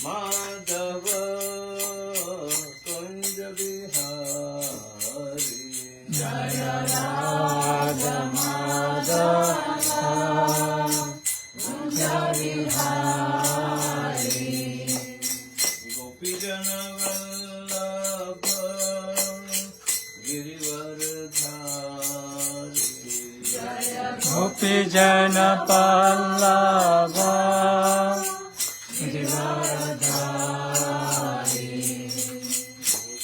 Madhava Kunja Bihari Jaya Radha Madhava Kunja Bihari Gopijana Vallabha Girivaradhari Gopijana Vallabha Girivaradhari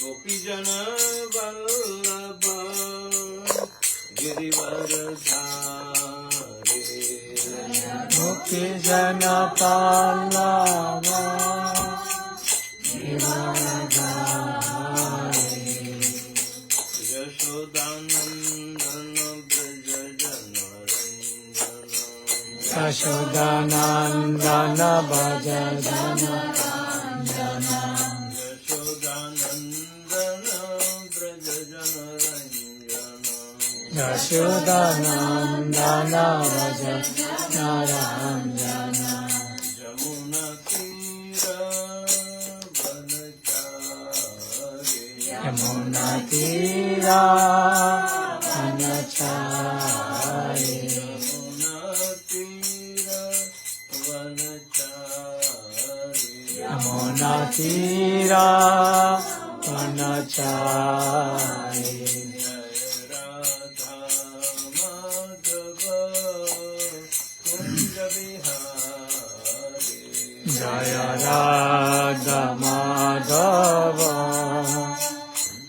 Gopijana Vallabha Girivaradhari Gopijana Vallabha Girivaradhari Yashodanandana Yashodanandana Bhaja Jana Ranjana Yashodanandana Bhaja Jana Ranjana Yamuna Tira Vanachari Yamuna Tira Vanachari Jaya Radha Madhava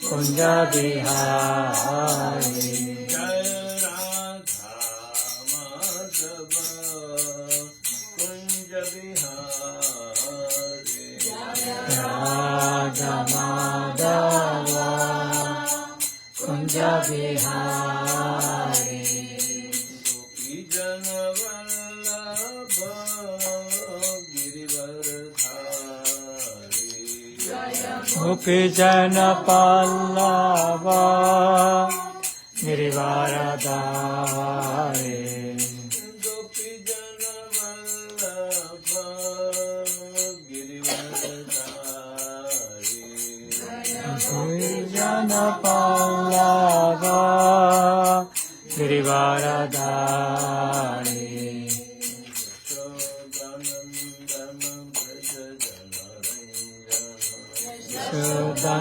Kunja Bihari Jaya Radha Madhava Kunja Bihari Radha Madhava Kunja Bihari Gopijana Vallabha Gopijana Vallabha Girivaradhari Gopijana Vallabha Girivaradhari Gopijana Vallabha Girivaradhari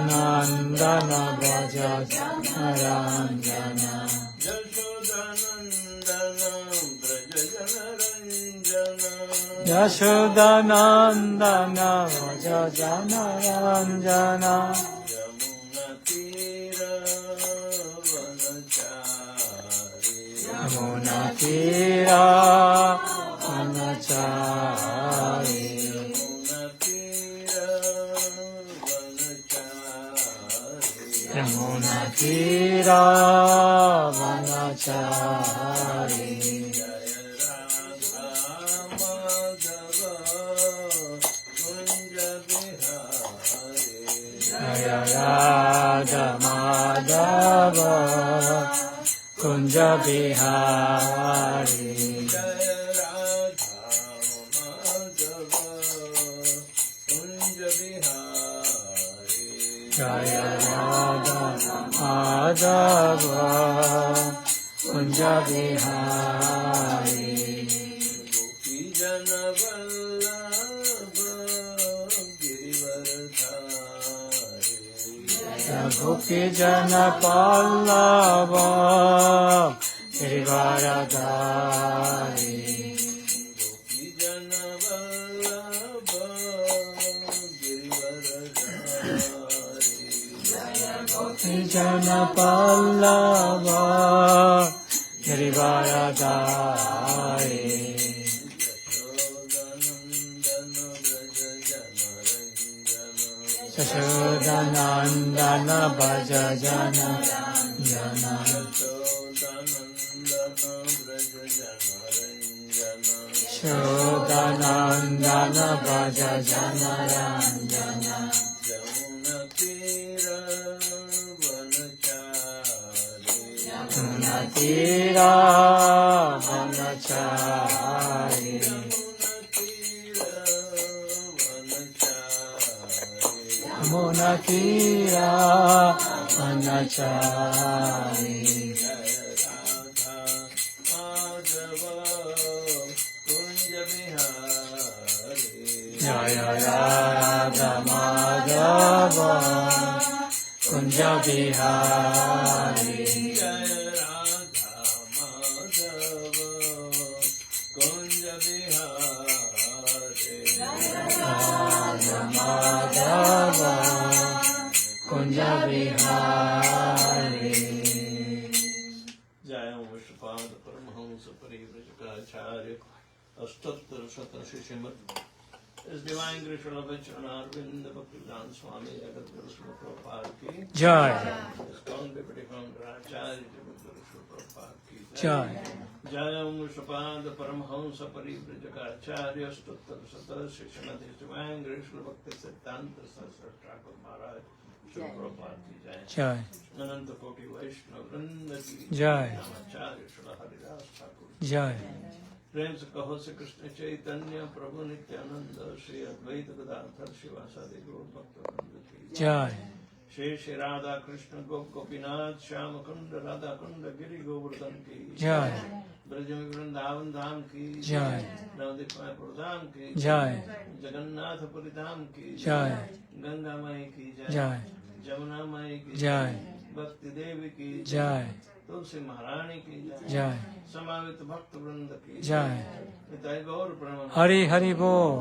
Yashodanandana Bhaja Jana Ranjana Yashodanandana Bhaja Jana Ranjana Yamuna Tira Vanachari Yamuna Tira Vanachari Jaya Radha Madhava Kunja Bihari Jaya Radha Madhava Kunja Bihari Jaya Radha Madhava Kunja Bihari Gopijana Vallabha Girivaradhari Gopijana Vallabha Girivaradhari Gopijana Vallabha Girivaradhari Gopijana Vallabha Girivaradhari Yashodanandana Bhaja Jana Jana Yashodanandana Bhaja Jana Ranjana Yamuna Tira Vanachari Munatira Anachari Jaya Radha Madhava Kunja Bihari Jaya Radha Madhava Kunja Bihari Radha Madhava Kunja Bihari Jaya Vishwapad Paramahamsa Parivrajaka Ashtattar Shatra Shishimad His Divine Grace of Arvind Bhaktivedanta Swami Jagat Guru Srila Prabhupada ki Jai. ISKCON Deputy Founder Acharya Jagat Guru Srila Prabhupada ki Jai. Jayam Vishwapad Paramahamsa Parivrajaka Acharya Stuttar Satar Shishimad His Divine Grace of Bhakti Siddhanta Saraswati Thakur Maharaj Srila Prabhupada ki Jai. Ananta Koti Vaishnava Vrinda ki Jai. Acharya Srila Haridas Thakur Jai. प्रेम से कहो श्री कृष्ण चैतन्य प्रभु नित्यानंद श्री अद्वैत गदाधर शिवासादि गौर भक्तवृंद की जय। श्री श्री राधा कृष्ण गोपीनाथ श्याम कुंड राधा कुंड गिरि गोवर्धन की जय। ब्रज में वृंदावन धाम की जय। नवदीपपुर धाम की जय। जगन्नाथपुरी धाम की जय। गंगा माई की जय। जमुना माई की जय। भक्ति देवी की जय। तुलसी महारानी की जय। समावित भक्त वृंद की जय। हरि हरि बोल।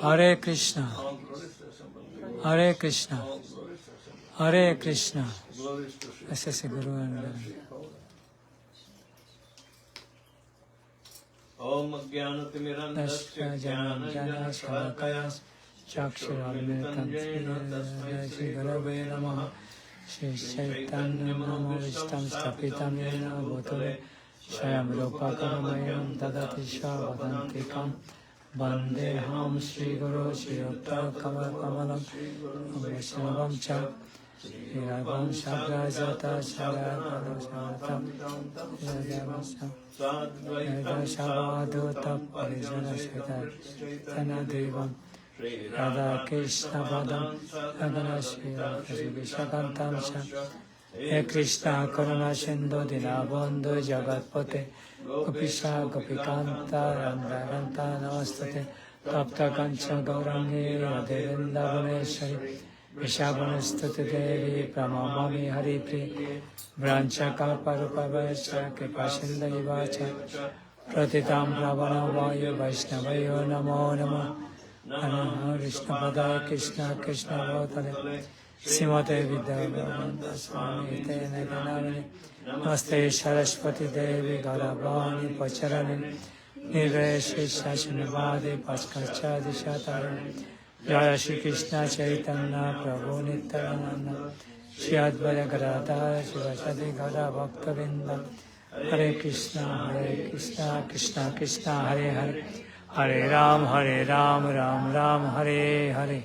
हरे कृष्णा हरे कृष्णा हरे कृष्णा। ऐसे से गुरु ओम अज्ञानतिमिरन्धस्य ज्ञानञ्जनशलाकया चक्षुरुन्मिलितं श्री गुरवे नमः। श्री चैतन्य मनोभीष्टं स्थापितं येन भूतले स्वयं रूपकमयं ददति वदन्तिकं वन्देऽहं श्रीगुरो श्रीयुक्तकमलं वैष्णवं च श्रीराघवं शाग्रजातं शरणागतं साधुतं परिजनसहितं Radha Krishna Padam Ragana Shri Vishwakantam Sha He Krishna Karuna Sindhu Dinabandhu Jagatpate Gopisha Gopikanta Randaganta Namastate Tapta Kancha Gaurangi Radhe Vrindavaneshwari Vishabhanastute Devi Pramamami Haripri Brancha Kalparupavascha Kripasindaivacha Pratitam Pravana Vayu Vaishnavayo Namo Namo Namo Vishnu Padaya Krishna Krishna Bhatale Srimate Vedavyasapriya Swami Tene Ganavani Namaste Saraswati Devi Garavani Pacharani Nirveshi Shashanavadi Paskachadi Shatarani Jaya Shri Krishna Chaitanya Prabhu Nityananda Shri Advaita Gadadhara Shivasadi Gada Bhaktavinda Hare Krishna Krishna Krishna Hare Hare Hare Ram, Ram Ram, Hare Hare.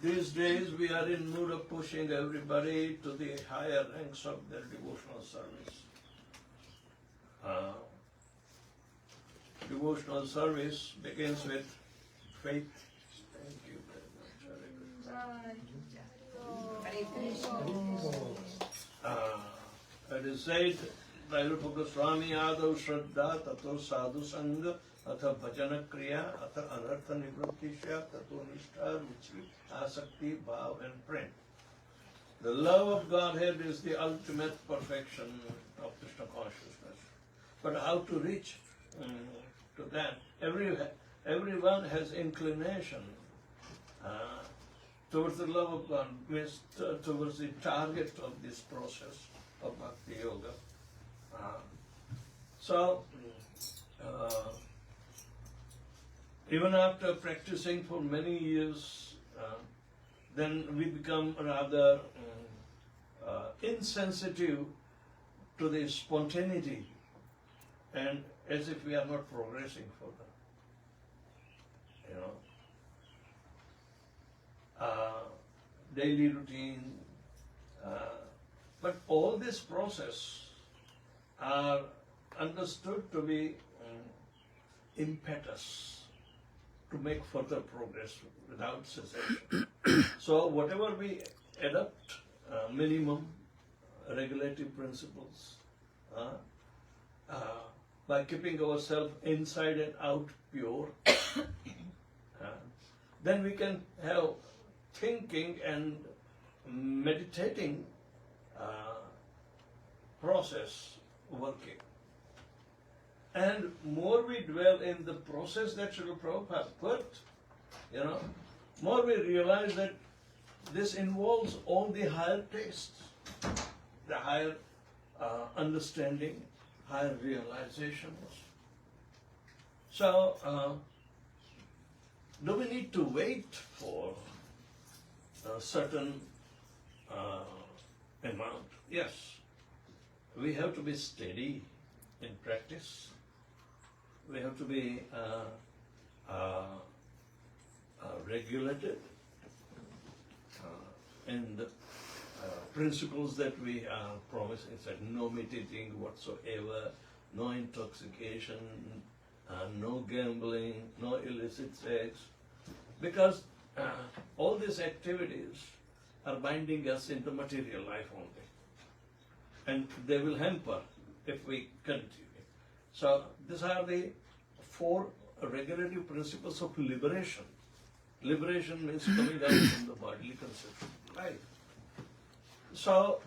These days we are in mood of pushing everybody to the higher ranks of their devotional service. Devotional service begins with faith. Thank you very much. It is said by Rupa Goswami, Adav Shraddha, Tato Sadhu Sangha, Atha Bhajana Kriya, Atha Anartha Nivrittisha, Tato Nishtha, Ruchi, Asakti, Bhav and Prem. The love of Godhead is the ultimate perfection of Krishna consciousness. But how to reach to that? Everyone has inclination towards the love of God, means towards the target of this process of Bhakti Yoga. Even after practicing for many years, then we become rather insensitive to the spontaneity and as if we are not progressing further. Daily routine, but all this process are understood to be impetus to make further progress without cessation. So whatever we adopt, minimum regulative principles, by keeping ourselves inside and out pure, then we can have thinking and meditating process working. And more we dwell in the process that Srila Prabhupada put, more we realize that this involves all the higher tastes, the higher understanding, higher realizations. So, do we need to wait for a certain amount? Yes. We have to be steady in practice. We have to be regulated in the principles that we are promising. It's like no meat eating whatsoever, no intoxication, no gambling, no illicit sex. Because all these activities are binding us into material life only. And they will hamper if we continue. So these are the 4 regulative principles of liberation. Liberation means coming out from the bodily conception of life. So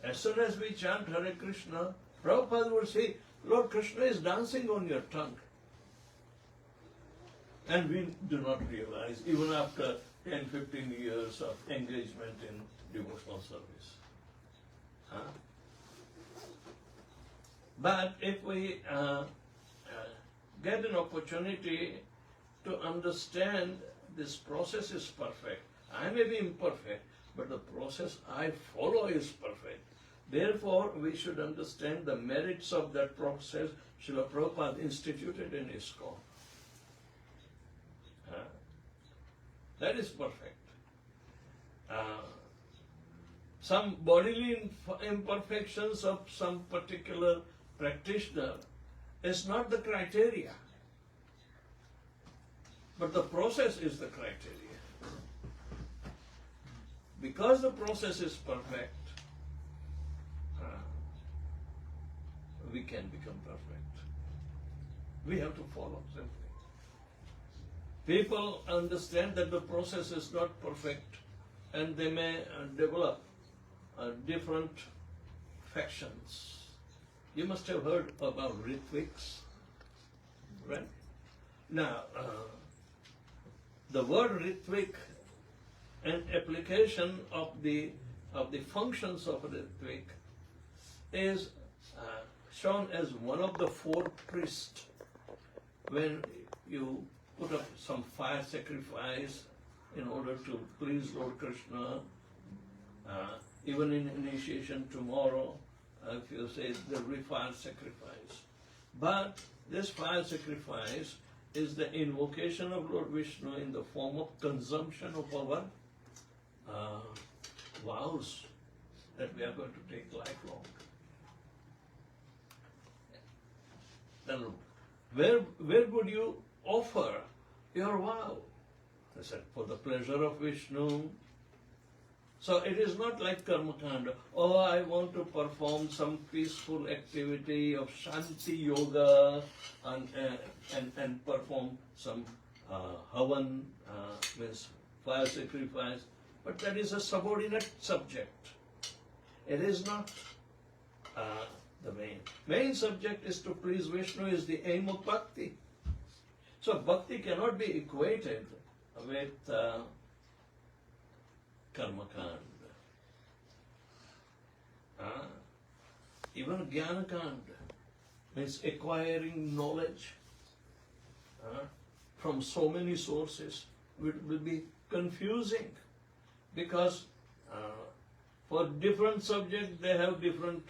as soon as we chant Hare Krishna, Prabhupada would say, Lord Krishna is dancing on your tongue. And we do not realize, even after 10-15 years of engagement in devotional service. But if we get an opportunity to understand this process is perfect, I may be imperfect, but the process I follow is perfect. Therefore, we should understand the merits of that process Srila Prabhupada instituted in ISKCON. That is perfect. Some bodily imperfections of some particular practitioner is not the criteria, but the process is the criteria. Because the process is perfect, we can become perfect. We have to follow simply. People understand that the process is not perfect and they may develop different factions. You must have heard about Ritviks, right? Now, the word Ritvik and application of the functions of Ritvik is shown as one of the 4 priests. When you put up some fire sacrifice in order to please Lord Krishna, even in initiation tomorrow, if you say there will be fire sacrifice. But this fire sacrifice is the invocation of Lord Vishnu in the form of consumption of our vows that we are going to take lifelong. Then where would you offer your vow? I said, for the pleasure of Vishnu. So it is not like karmakanda. Oh, I want to perform some peaceful activity of Shanti Yoga and perform some havan, means fire sacrifice. But that is a subordinate subject. It is not the main. Main subject is to please Vishnu, is the aim of bhakti. So bhakti cannot be equated with karmakand. Even jnanakand means acquiring knowledge from so many sources will be confusing, because for different subjects they have different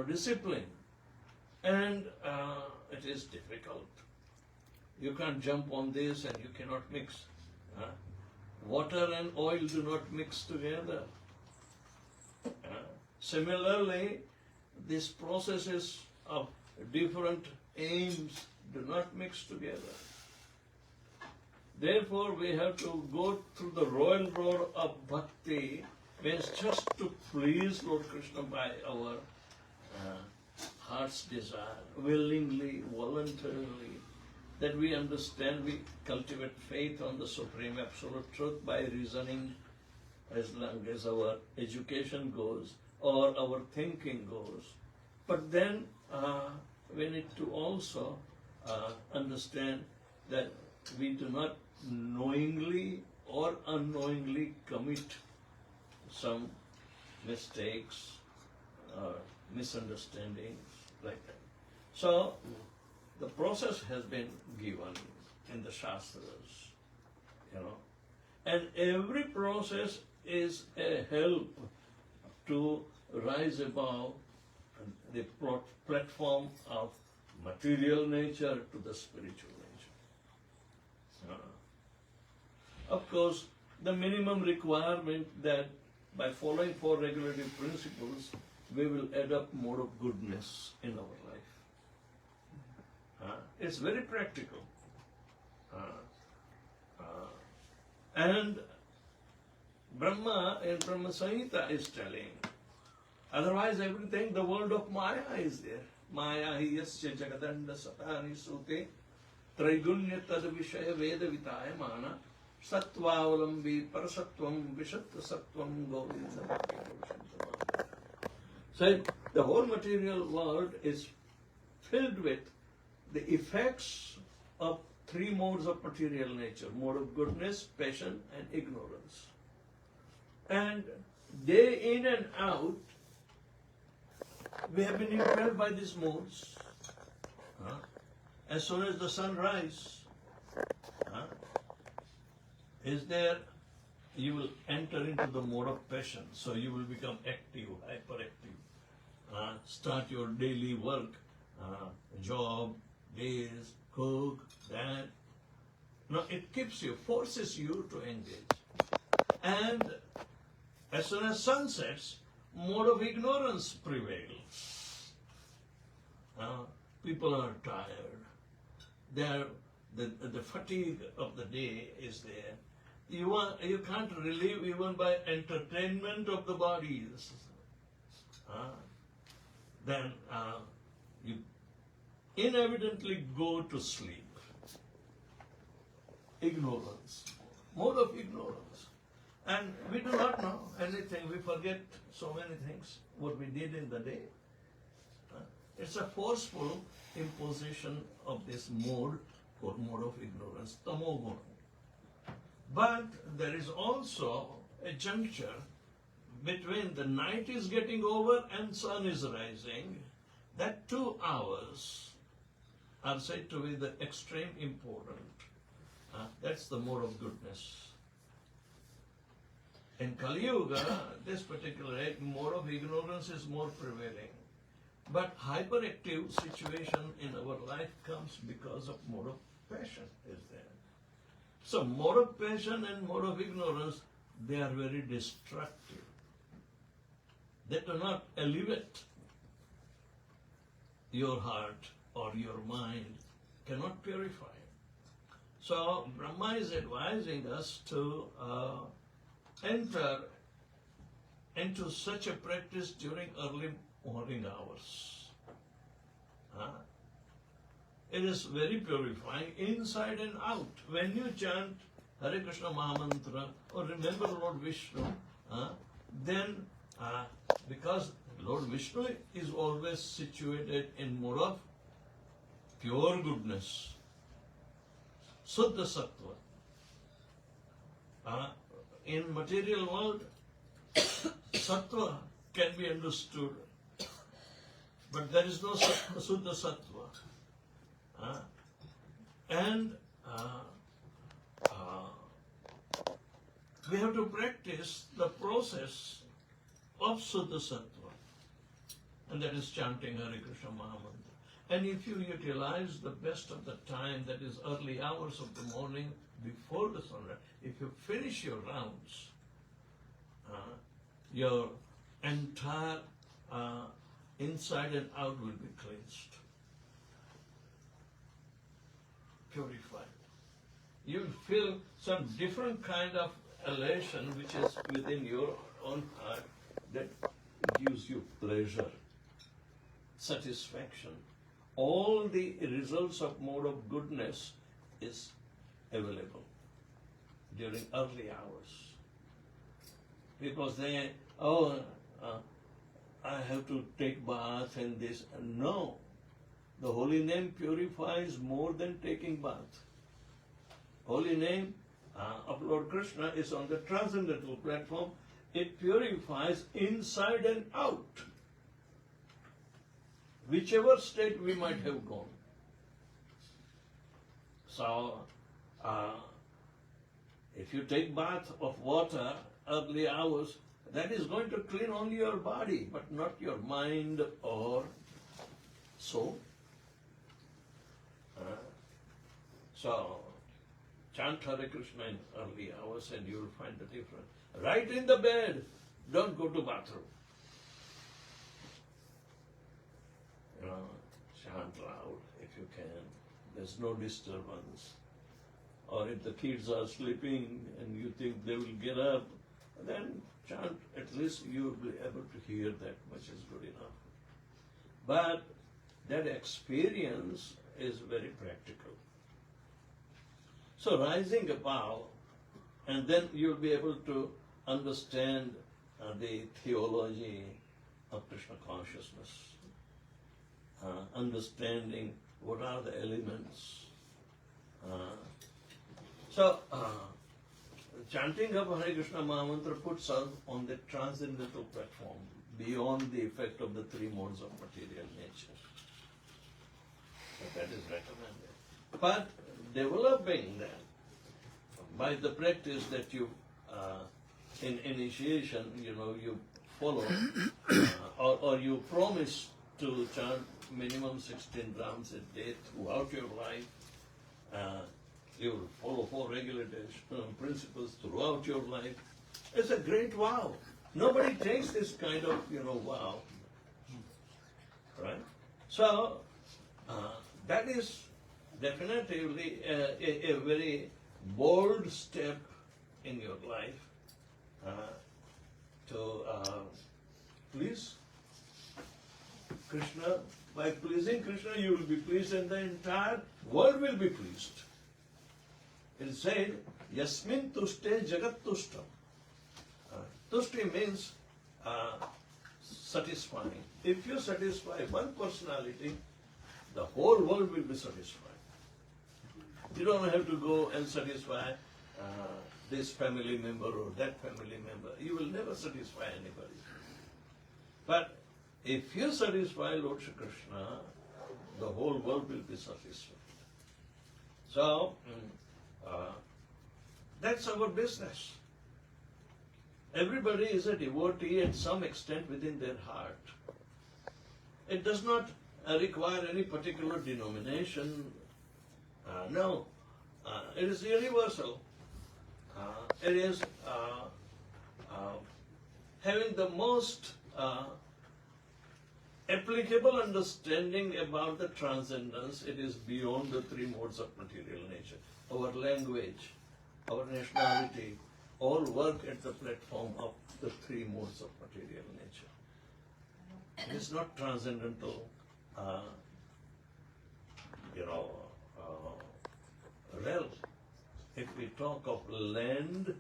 discipline, and it is difficult. You can't jump on this and you cannot mix. Water and oil do not mix together. Similarly, these processes of different aims do not mix together. Therefore, we have to go through the royal road of bhakti, means just to please Lord Krishna by our heart's desire, willingly, voluntarily, that we understand, we cultivate faith on the Supreme Absolute Truth by reasoning as long as our education goes or our thinking goes. But then we need to also understand that we do not knowingly or unknowingly commit some mistakes or misunderstandings like that. So the process has been given in the Shastras, and every process is a help to rise above the platform of material nature to the spiritual nature. Of course, the minimum requirement that by following 4 regulative principles, we will adopt more of goodness in our life. It's very practical. And Brahma in Brahma Samhita is telling, otherwise everything, the world of Maya is there. Maya hi yasya jagadanda satani sute traigunya tad vishaya veda vitaya mana sattvaavalambi parasattvam vishatta sattvam govinda. So the whole material world is filled with the effects of 3 modes of material nature: mode of goodness, passion, and ignorance. And day in and out, we have been impelled by these modes. As soon as the sun rises, is there, you will enter into the mode of passion. So you will become active, hyperactive. Start your daily work, job, days, cook, that. No, it keeps you, forces you to engage. And as soon as sun sets, mode of ignorance prevails. People are tired. The fatigue of the day is there. You can't relieve even by entertainment of the bodies. Then you inevitably go to sleep. Ignorance, mode of ignorance. And we do not know anything. We forget so many things, what we did in the day. It's a forceful imposition of this mode, or mode of ignorance, tamoguna. But there is also a juncture between the night is getting over and sun is rising. That 2 hours are said to be the extreme important. That's the mode of goodness. In Kali Yuga, this particular mode of ignorance is more prevailing. But hyperactive situation in our life comes because of mode of passion is there. So mode of passion and mode of ignorance, they are very destructive. They do not elevate your heart or your mind, cannot purify. So Brahma is advising us to enter into such a practice during early morning hours. It is very purifying inside and out. When you chant Hare Krishna Mahamantra or remember Lord Vishnu, then because Lord Vishnu is always situated in mode of pure goodness, Suddha Sattva. In material world, Sattva can be understood, but there is no Suddha Sattva. And we have to practice the process of Suddha Sattva, and that is chanting Hare Krishna Mahamantra. And if you utilize the best of the time, that is early hours of the morning before the sunrise, if you finish your rounds, your entire inside and out will be cleansed. purified. You feel some different kind of elation which is within your own heart that gives you pleasure, satisfaction. All the results of mode of goodness is available during early hours. Because they, I have to take bath and this. No. The holy name purifies more than taking bath. Holy name of Lord Krishna is on the transcendental platform. It purifies inside and out. Whichever state we might have gone. So, if you take bath of water early hours, that is going to clean only your body, but not your mind or soul. So, chant Hare Krishna in early hours and you will find the difference. Right in the bed, don't go to bathroom. Chant loud if you can. There's no disturbance. Or if the kids are sleeping and you think they will get up, then chant. At least you will be able to hear that much is good enough. But that experience is very practical. So rising above, and then you'll be able to understand the theology of Krishna consciousness, understanding what are the elements. Chanting of Hare Krishna Mahamantra puts us on the transcendental platform, beyond the effect of the three modes of material nature. So that is recommended. But developing that by the practice that you, in initiation, you follow, or you promise to chant minimum 16 rounds a day throughout your life, you will follow 4 regular principles throughout your life. It's a great vow. Nobody takes this kind of, vow. Right? So, that is definitely a very bold step in your life to please Krishna. By pleasing Krishna, you will be pleased and the entire world will be pleased. It is said, Yasmin tushte jagat tushtam. Tushti means satisfying. If you satisfy one personality, the whole world will be satisfied. You don't have to go and satisfy this family member or that family member. You will never satisfy anybody. But if you satisfy Lord Shri Krishna, the whole world will be satisfied. So, that's our business. Everybody is a devotee at some extent within their heart. It does not require any particular denomination. No, it is universal. It is having the most applicable understanding about the transcendence. It is beyond the 3 modes of material nature. Our language, our nationality, all work at the platform of the 3 modes of material nature. It is not transcendental, realm. If we talk of land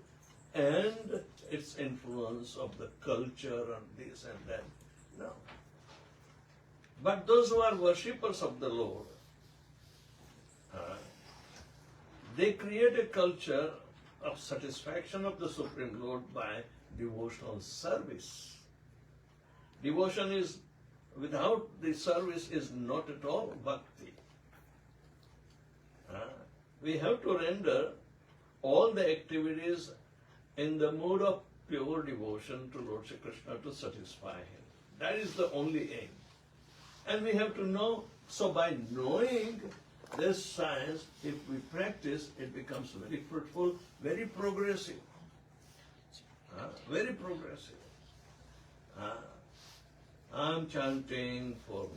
and its influence of the culture and this and that, no. But those who are worshippers of the Lord, they create a culture of satisfaction of the Supreme Lord by devotional service. Devotion is, without the service, is not at all bhakti. We have to render all the activities in the mood of pure devotion to Lord Shri Krishna to satisfy Him. That is the only aim. And we have to know, so by knowing this science, if we practice, it becomes very fruitful, very progressive. Very progressive. I'm chanting for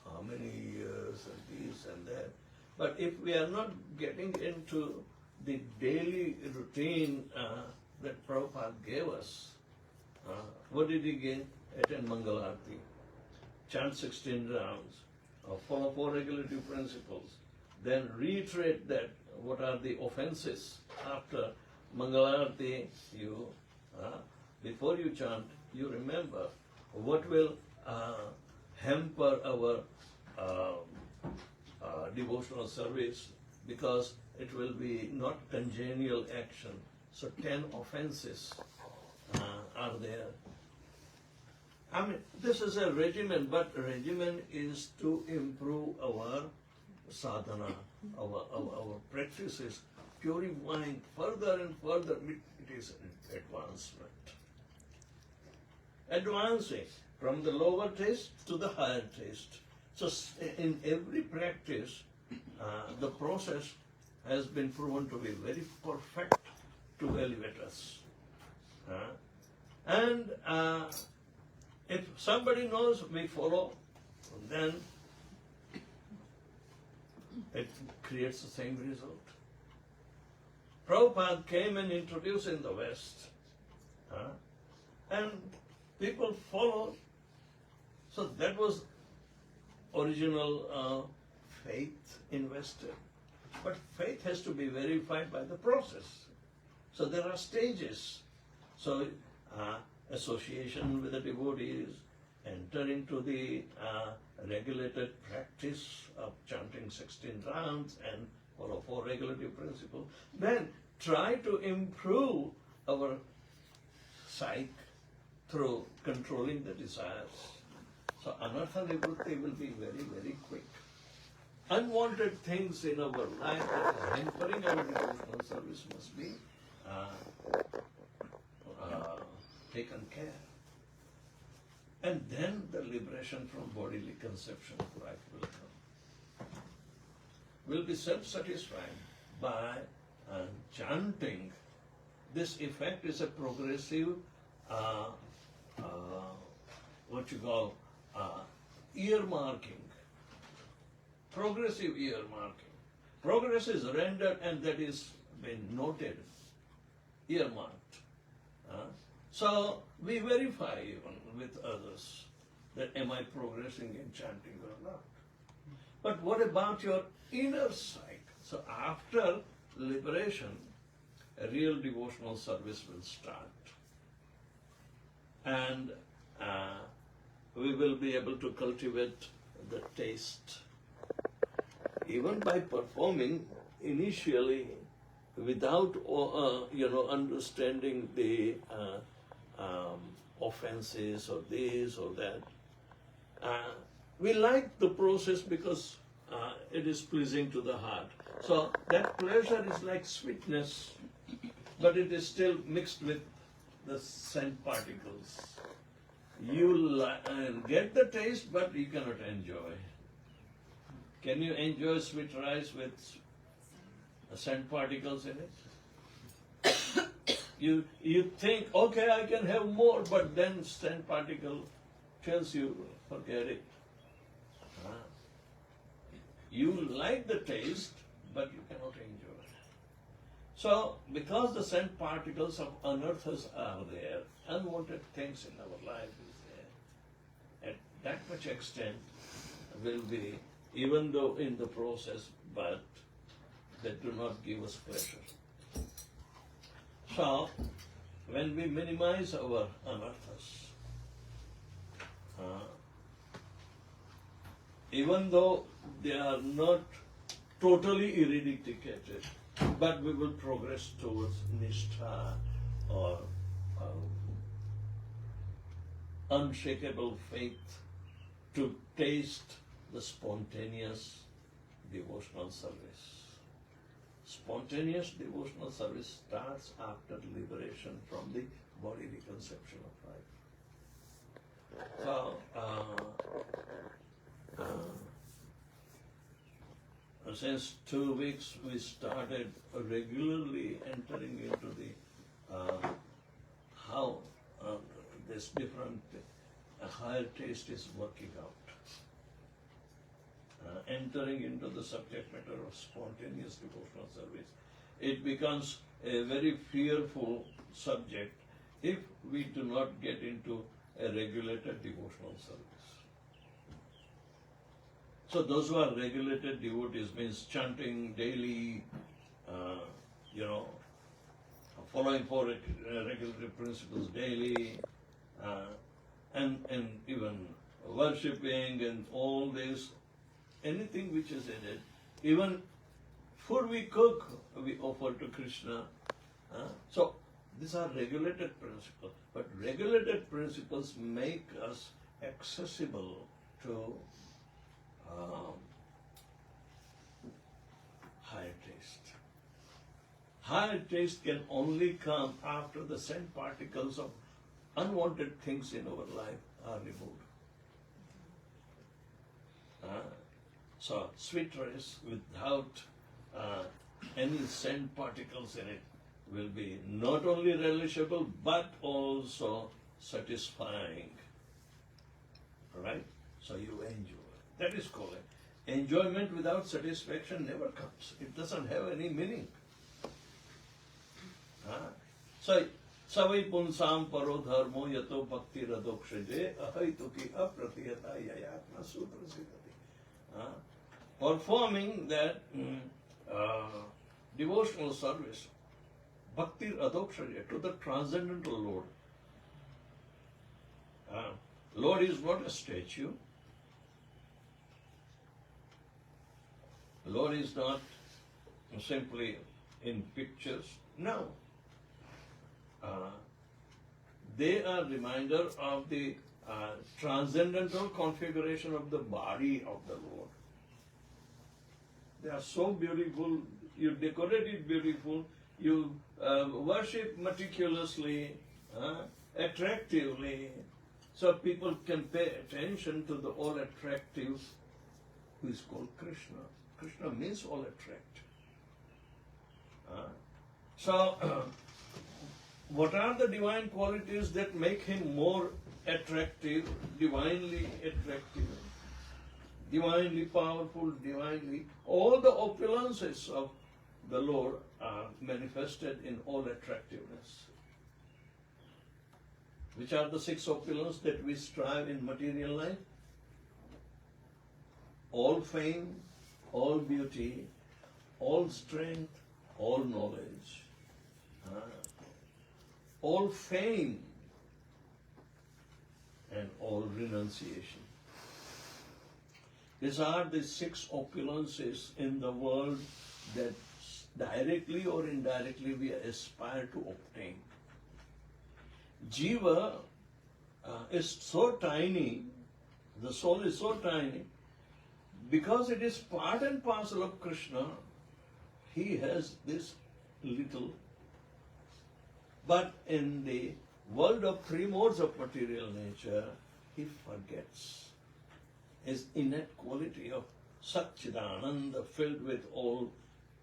how many years and this and that. But if we are not getting into the daily routine that Prabhupada gave us, what did he give? Attend Mangalarti, chant 16 rounds, follow 4 regulative principles, then reiterate that what are the offenses after Mangalarti. You, before you chant, you remember what will hamper our devotional service, because it will be not congenial action. So 10 offenses are there. I mean, this is a regimen, but regimen is to improve our sadhana, our practices, purifying further and further. It is an advancement. Advancing from the lower taste to the higher taste. So in every practice, the process has been proven to be very perfect to elevate us. And if somebody knows we follow, then it creates the same result. Prabhupada came and introduced in the West, and people followed. So that was original faith invested. But faith has to be verified by the process. So there are stages. So association with the devotees, enter into the regulated practice of chanting 16 rounds and follow 4 regulative principles. Then try to improve our psyche through controlling the desires. So anartha nivritti will be very, very quick. Unwanted things in our life that are hampering our devotional service must be taken care. And then the liberation from bodily conception of life will come. We'll be self-satisfied by chanting. This effect is a progressive, what you call, earmarking. Progressive earmarking. Progress is rendered and that is been noted, earmarked. So we verify even with others that am I progressing in chanting or not. But what about your inner psyche? So after liberation, a real devotional service will start. And we will be able to cultivate the taste. Even by performing initially without understanding the offenses or this or that, we like the process because it is pleasing to the heart. So that pleasure is like sweetness, but it is still mixed with the scent particles. You get the taste, but you cannot enjoy. Can you enjoy sweet rice with scent particles in it? You think, okay, I can have more, but then scent particle tells you, forget it. You like the taste, but you cannot enjoy it. So, because the scent particles of unearthers are there, unwanted things in our life is there. At that much extent will be, even though in the process, but they do not give us pleasure. So, when we minimize our anarthas, even though they are not totally eradicated, but we will progress towards nishtha or unshakable faith to taste the spontaneous devotional service. Spontaneous devotional service starts after liberation from the bodily conception of life. So, since 2 weeks we started regularly entering into the how this different higher taste is working out. entering into the subject matter of spontaneous devotional service, it becomes a very fearful subject if we do not get into a regulated devotional service. So those who are regulated devotees means chanting daily, following four regulatory principles daily, and even worshipping and all this, anything which is in it, even food we cook, we offer to Krishna. So these are regulated principles, but regulated principles make us accessible to higher taste. Higher taste can only come after the scent particles of unwanted things in our life are removed. So sweet rice without any scent particles in it will be not only relishable but also satisfying. Right? So you enjoy. That is called it. Enjoyment without satisfaction never comes. It doesn't have any meaning. So savai punsam paro dharmo yato bhakti radokshade ahaituki apratiyata yayatma sutra siddhati. Performing that devotional service, bhakti radokshade, to the transcendental Lord. Lord is not a statue. Lord is not simply in pictures. No. They are reminder of the transcendental configuration of the body of the Lord. They are so beautiful. You decorate it beautiful. You worship meticulously, attractively, so people can pay attention to the all attractive, who is called Krishna. Krishna means all attract. So, what are the divine qualities that make him more attractive, divinely powerful, divinely? All the opulences of the Lord are manifested in all attractiveness. Which are the 6 opulences that we strive in material life? All fame, all beauty, all strength, all knowledge, all fame, and all renunciation. These are the 6 opulences in the world that directly or indirectly we aspire to obtain. Jiva is so tiny, the soul is so tiny, because it is part and parcel of Krishna, he has this little. But in the world of 3 modes of material nature, he forgets his innate quality of Satchidananda, filled with all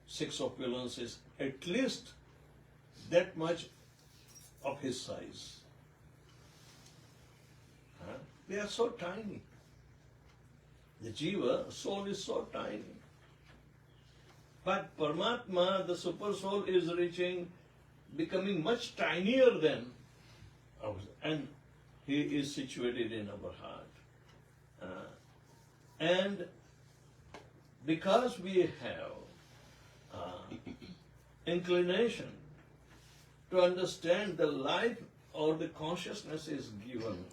6 opulences, at least that much of his size. They are so tiny. The jiva, soul, is so tiny. But Paramatma, the super soul, is becoming much tinier than ours, and he is situated in our heart. And because we have inclination to understand the life or the consciousness is given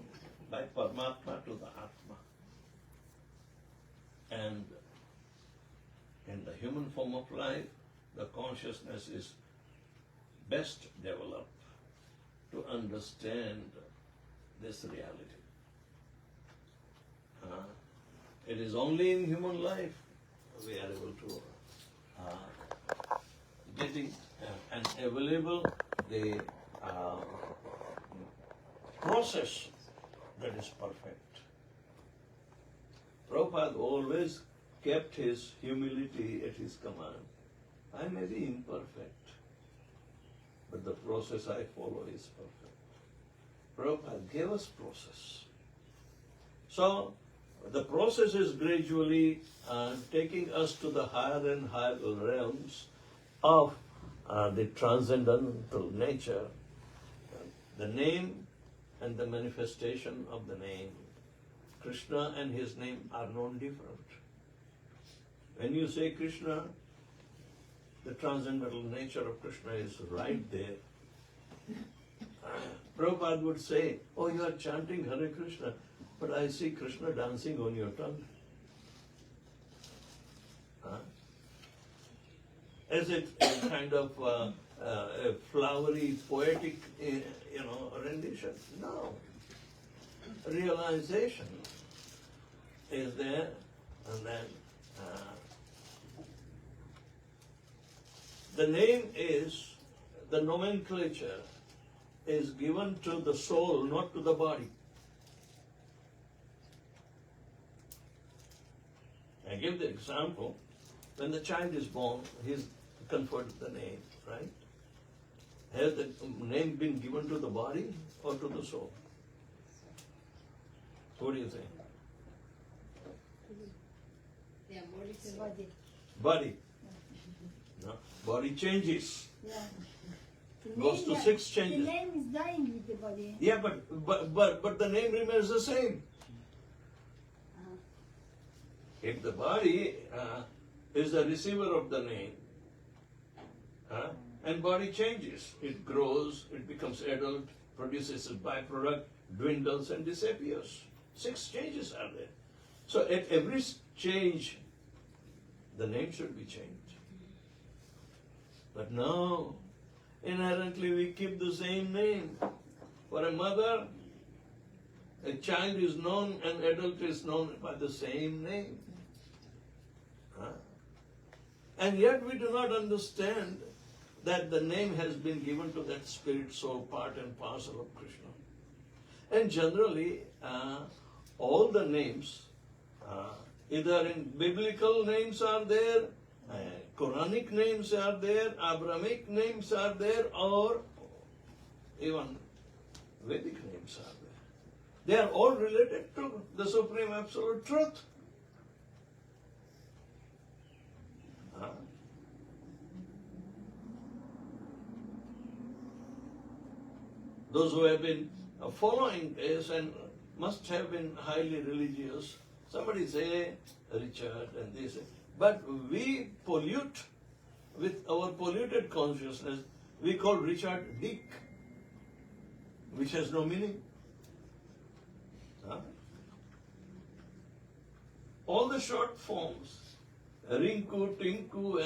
by Paramatma to the Atma. And in the human form of life, the consciousness is best developed to understand this reality. It is only in human life we are able to getting and available the process that is perfect. Prabhupada always kept his humility at his command. I may be imperfect, but the process I follow is perfect. Prabhupada gave us process. So, the process is gradually taking us to the higher and higher realms of the transcendental nature, the name and the manifestation of the name. Krishna and his name are known different. When you say Krishna, the transcendental nature of Krishna is right there. Prabhupada would say, oh, you are chanting Hare Krishna, but I see Krishna dancing on your tongue. Is it a kind of a flowery, poetic, rendition? No. Realization is there, and then the name is, the nomenclature is given to the soul, not to the body. I give the example, when the child is born, he is conferred the name, right? Has the name been given to the body or to the soul? What do you think? Yeah, Body. Body. No. Body changes. Yeah. Goes to 6 changes. The name is dying with the body. Yeah, but the name remains the same. If the body is the receiver of the name, and body changes, it grows, it becomes adult, produces a byproduct, dwindles and disappears. 6 changes are there. So at every change, the name should be changed. But no, inherently we keep the same name. For a mother, a child is known, an adult is known by the same name. And yet we do not understand that the name has been given to that spirit soul part and parcel of Krishna. And generally, all the names, either in biblical names are there, Quranic names are there, Abrahamic names are there, or even Vedic names are there. They are all related to the Supreme Absolute Truth. Those who have been following this and must have been highly religious, somebody say Richard and this, but we pollute with our polluted consciousness, we call Richard Dick, which has no meaning. All the short forms, Rinku, Tinku,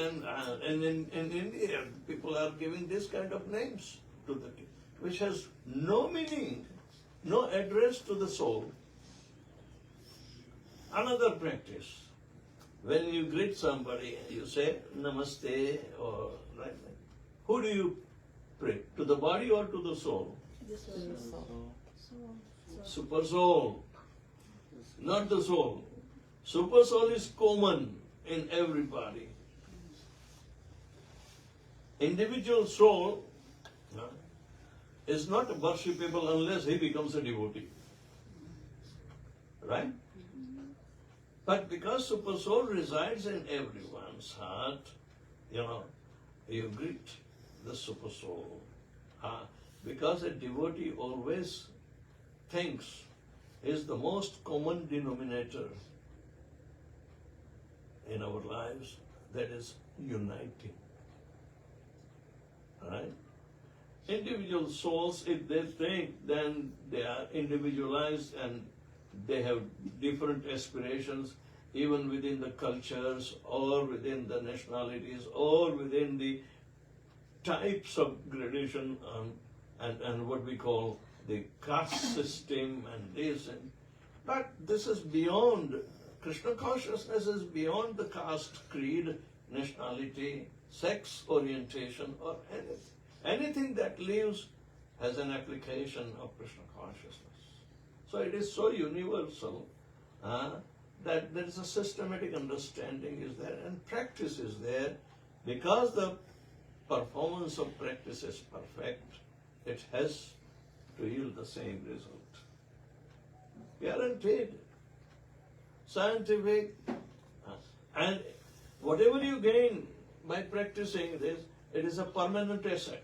and in India, people are giving this kind of names to the kids, which has no meaning, no address to the soul. Another practice, when you greet somebody, you say Namaste or right. Who do you pray? To the body or to the soul? Super soul, not the soul. Super soul is common in everybody. Individual soul is not worshipable unless he becomes a devotee. Right? But because super soul resides in everyone's heart, you greet the super soul. Because a devotee always thinks is the most common denominator in our lives that is uniting. Right? Individual souls, if they think, then they are individualized and they have different aspirations, even within the cultures or within the nationalities or within the types of gradation and what we call the caste system and this. But this is beyond, Krishna consciousness is beyond the caste, creed, nationality, sex orientation or anything. Anything that lives has an application of Krishna consciousness. So it is so universal that there is a systematic understanding is there and practice is there. Because the performance of practice is perfect, it has to yield the same result. Guaranteed. scientific, and whatever you gain by practicing this, it is a permanent asset.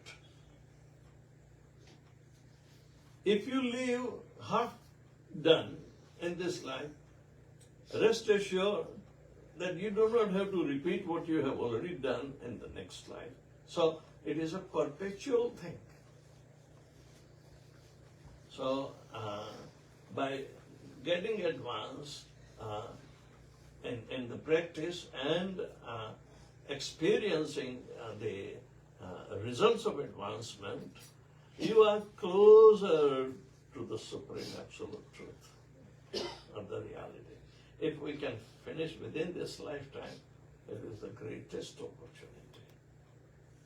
If you leave half done in this life, rest assured that you do not have to repeat what you have already done in the next life. So it is a perpetual thing. So by getting advanced in the practice and experiencing the results of advancement, you are closer to the Supreme Absolute Truth of the reality. If we can finish within this lifetime, it is the greatest opportunity.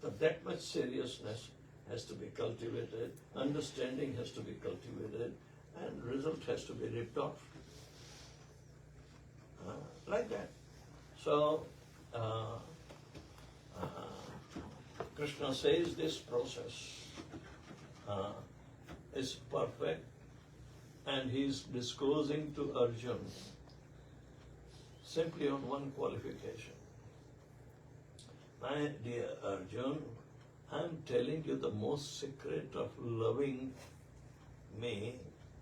But that much seriousness has to be cultivated, understanding has to be cultivated, and result has to be ripped off. Like that. So, Krishna says this process is perfect, and he is disclosing to Arjuna simply on one qualification. My dear Arjuna, I am telling you the most secret of loving me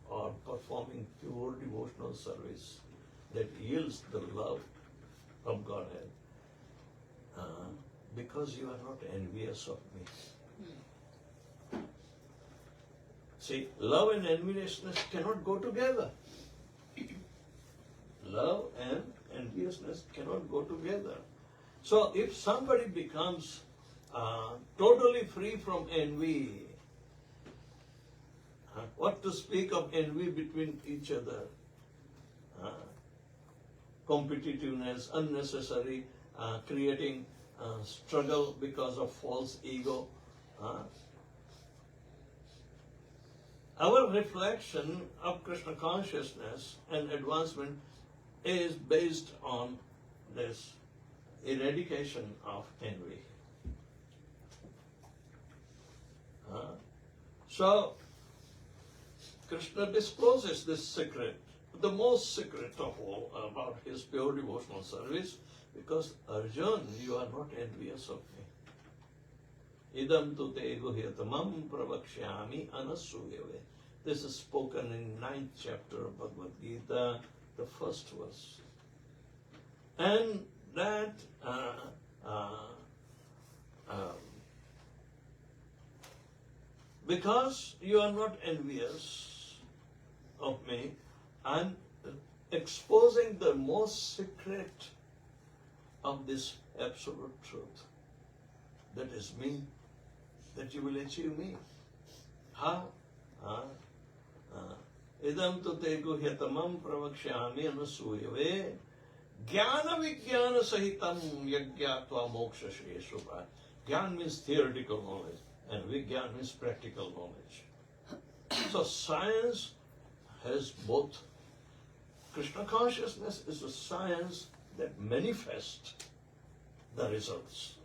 or performing pure devotional service that yields the love of Godhead, because you are not envious of me. See, love and enviousness cannot go together. Love and enviousness cannot go together. So if somebody becomes totally free from envy, what to speak of envy between each other? Competitiveness, unnecessary, creating struggle because of false ego. Our reflection of Krishna consciousness and advancement is based on this eradication of envy. So, Krishna discloses this secret, the most secret of all, about his pure devotional service, because Arjuna, you are not envious of me. Idam tu te guhyatamam pravakshyami anasuyave. This is spoken in 9th chapter of Bhagavad Gita, the first verse. And that because you are not envious of me, I am exposing the most secret of this absolute truth. That is me, that you will achieve me. How? Idam tu te guhyatamam pravakshyami anasuyave jnana vijnana sahitam yagyatva moksha shreshupa. Jnana means theoretical knowledge, and vijnana means practical knowledge. So science has both. Krishna consciousness is a science that manifests the results.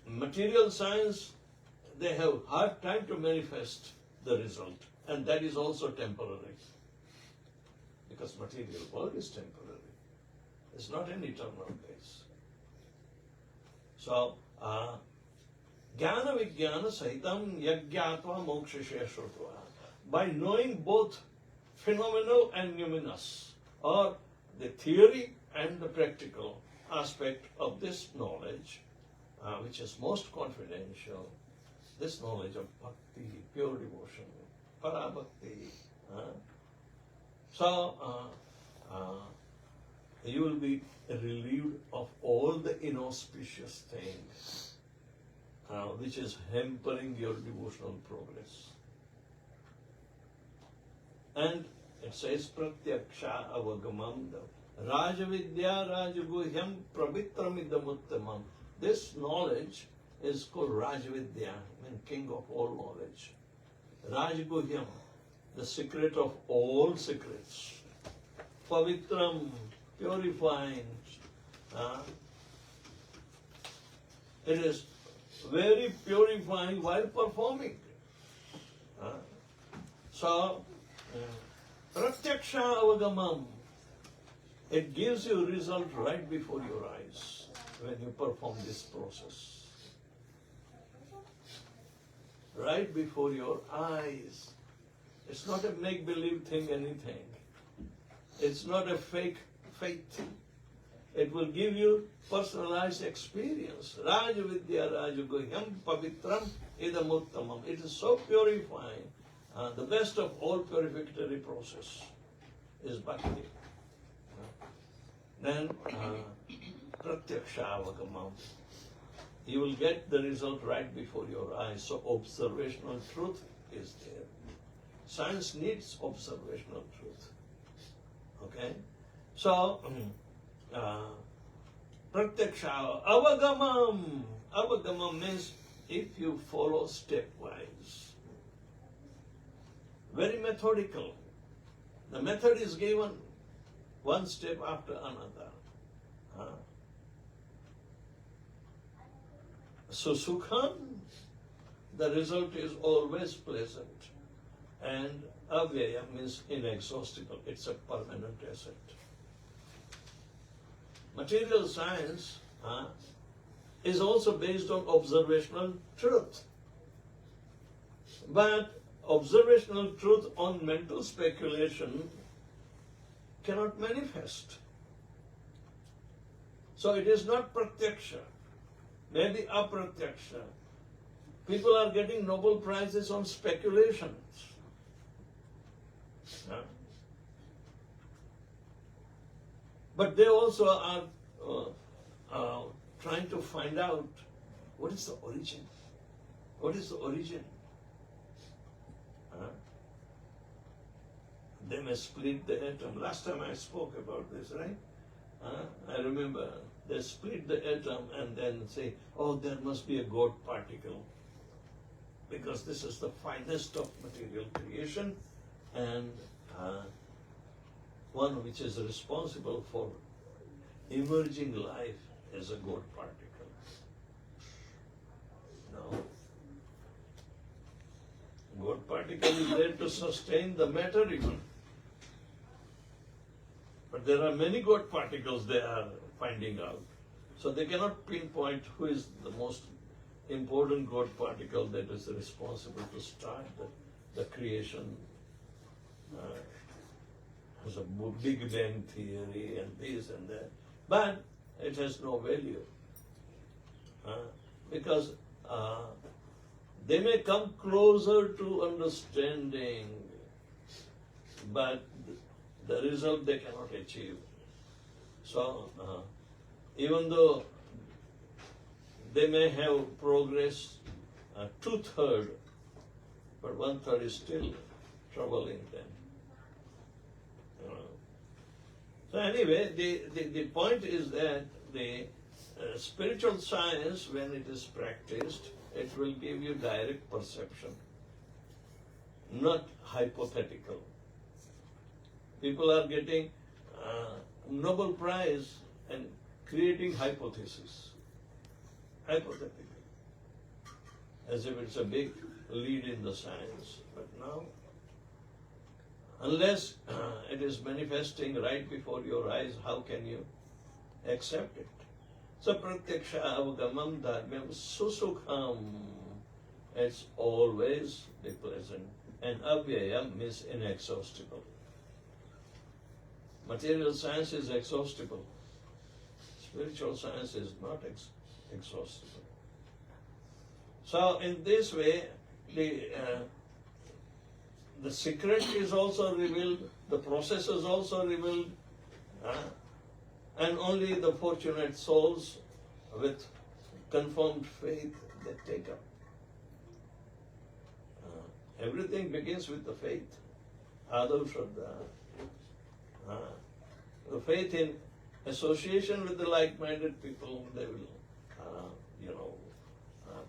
Material science, they have hard time to manifest the result, and that is also temporary, because material world is temporary. It's not an eternal place. So, jnana vijnana sahitam yagyatva moksha shreshrutva. By knowing both phenomenal and numinous, or the theory and the practical aspect of this knowledge, which is most confidential, this knowledge of bhakti, pure devotion, parabhakti. So, you will be relieved of all the inauspicious things which is hampering your devotional progress. And it says, pratyaksha avagamam rajavidya rajaguhyam pravitramidamuttamam. This knowledge is called Rajavidya, meaning king of all knowledge. Rajaguhyam, the secret of all secrets. Pavitram, purifying. It is very purifying while performing. So, pratyaksha avagamam. It gives you result right before your eyes when you perform this process. Right before your eyes. It's not a make-believe thing, anything. It's not a fake faith. It will give you personalized experience. Raj Vidya Raj Guhyam Pavitram Idamuttamam. It is so purifying. The best of all purificatory process is bhakti. Then Pratyaksha Avagamam. You will get the result right before your eyes. So observational truth is there. Science needs observational truth. Okay? So, Pratyaksha Avagamam. Avagamam means if you follow stepwise. Very methodical. The method is given one step after another. So Sukham, the result is always pleasant. And Avyaya means inexhaustible. It's a permanent asset. Material science is also based on observational truth. But observational truth on mental speculation cannot manifest. So it is not pratyaksha, maybe apratyaksha. People are getting Nobel Prizes on speculations. But they also are trying to find out what is the origin. What is the origin? They may split the atom. Last time I spoke about this, right? I remember they split the atom and then say, oh, there must be a God particle. Because this is the finest of material creation and one which is responsible for emerging life as a God particle. No. God particle is there to sustain the matter even. But there are many God particles they are finding out. So they cannot pinpoint who is the most important God particle that is responsible to start the creation. There's a Big Bang theory and this and that. But it has no value. Because they may come closer to understanding, but the result they cannot achieve. So, even though they may have progress 2/3, but 1/3 is still troubling them. So anyway, the point is that the spiritual science, when it is practiced, it will give you direct perception, not hypothetical. People are getting Nobel Prize and creating hypothesis, hypothetical, as if it's a big lead in the science. But now, unless it is manifesting right before your eyes, how can you accept it? So pratyaksha avagamam dharmyam susukham. It's always be pleasant. And avyayam means inexhaustible. Material science is exhaustible. Spiritual science is not exhaustible. So in this way, the secret is also revealed, the process is also revealed, and only the fortunate souls with confirmed faith they take up. Everything begins with the faith. Adav Shraddha. The faith in association with the like-minded people, they will,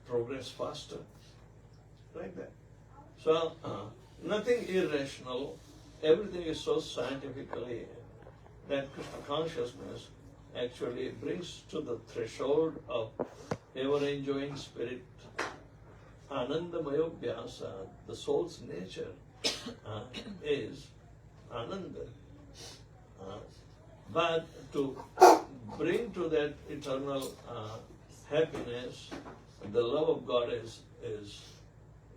progress faster. Like that. So, nothing irrational. Everything is so scientifically that Krishna consciousness actually brings to the threshold of ever-enjoying spirit. Anandamayobhyasa, the soul's nature is Ananda. But to bring to that eternal happiness, the love of God is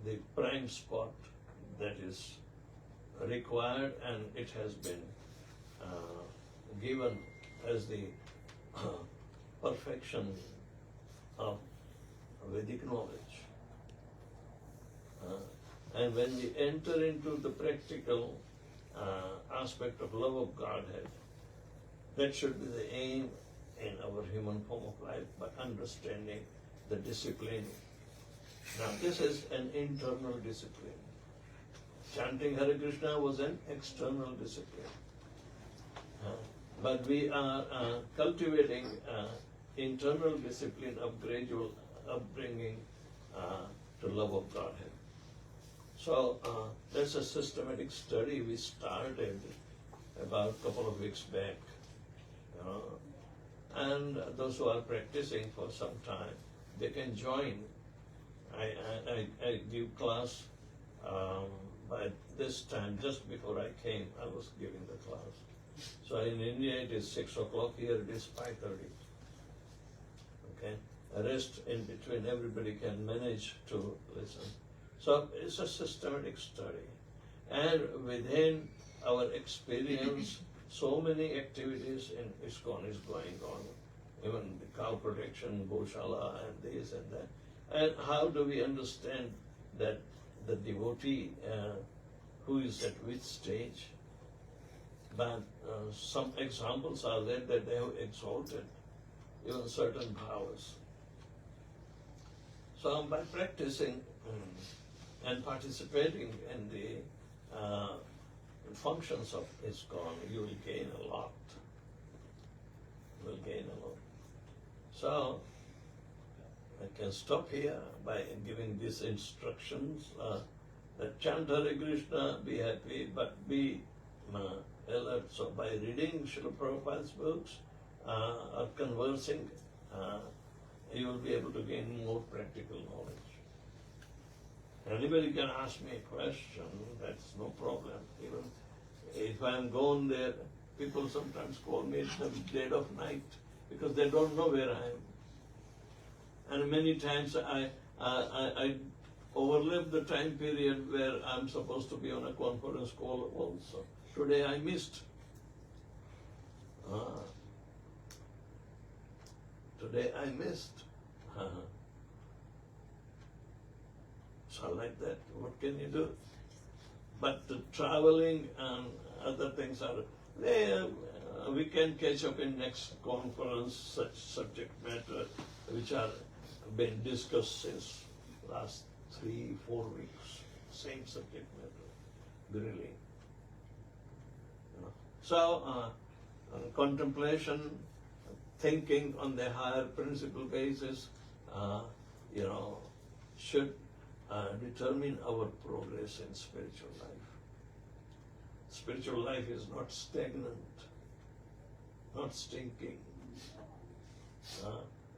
the prime spot that is required, and it has been given as the perfection of Vedic knowledge. And when we enter into the practical aspect of love of Godhead, that should be the aim in our human form of life, by understanding the discipline. Now this is an internal discipline. Chanting Hare Krishna was an external discipline. But we are cultivating internal discipline of gradual upbringing to love of Godhead. So that's a systematic study we started about a couple of weeks back. And those who are practicing for some time, they can join. I give class by this time, just before I came, I was giving the class. So in India it is 6 o'clock, here it is 5:30. Okay? The rest in between, everybody can manage to listen. So it's a systematic study. And within our experience, so many activities in ISKCON is going on. Even the cow protection, Goshala, and this and that. And how do we understand that the devotee who is at which stage? But some examples are there that they have exalted even certain powers. So by practicing and participating in the functions of ISKCON, you will gain a lot. You will gain a lot. So I can stop here by giving these instructions that chant Hare Krishna, be happy, but be alert. So by reading Srila Prabhupada's books or conversing, you will be able to gain more practical knowledge. Anybody can ask me a question, that's no problem. Even if I am gone there, people sometimes call me in the dead of night because they don't know where I am. And many times I overlap the time period where I'm supposed to be on a conference call also. Today I missed. Today I missed. So like that, what can you do? But the traveling and other things are there. We can catch up in next conference such subject matter which are been discussed since last 3-4 weeks. Same subject matter, really. So contemplation, thinking on the higher principle basis, should determine our progress in spiritual life. Spiritual life is not stagnant, not stinking.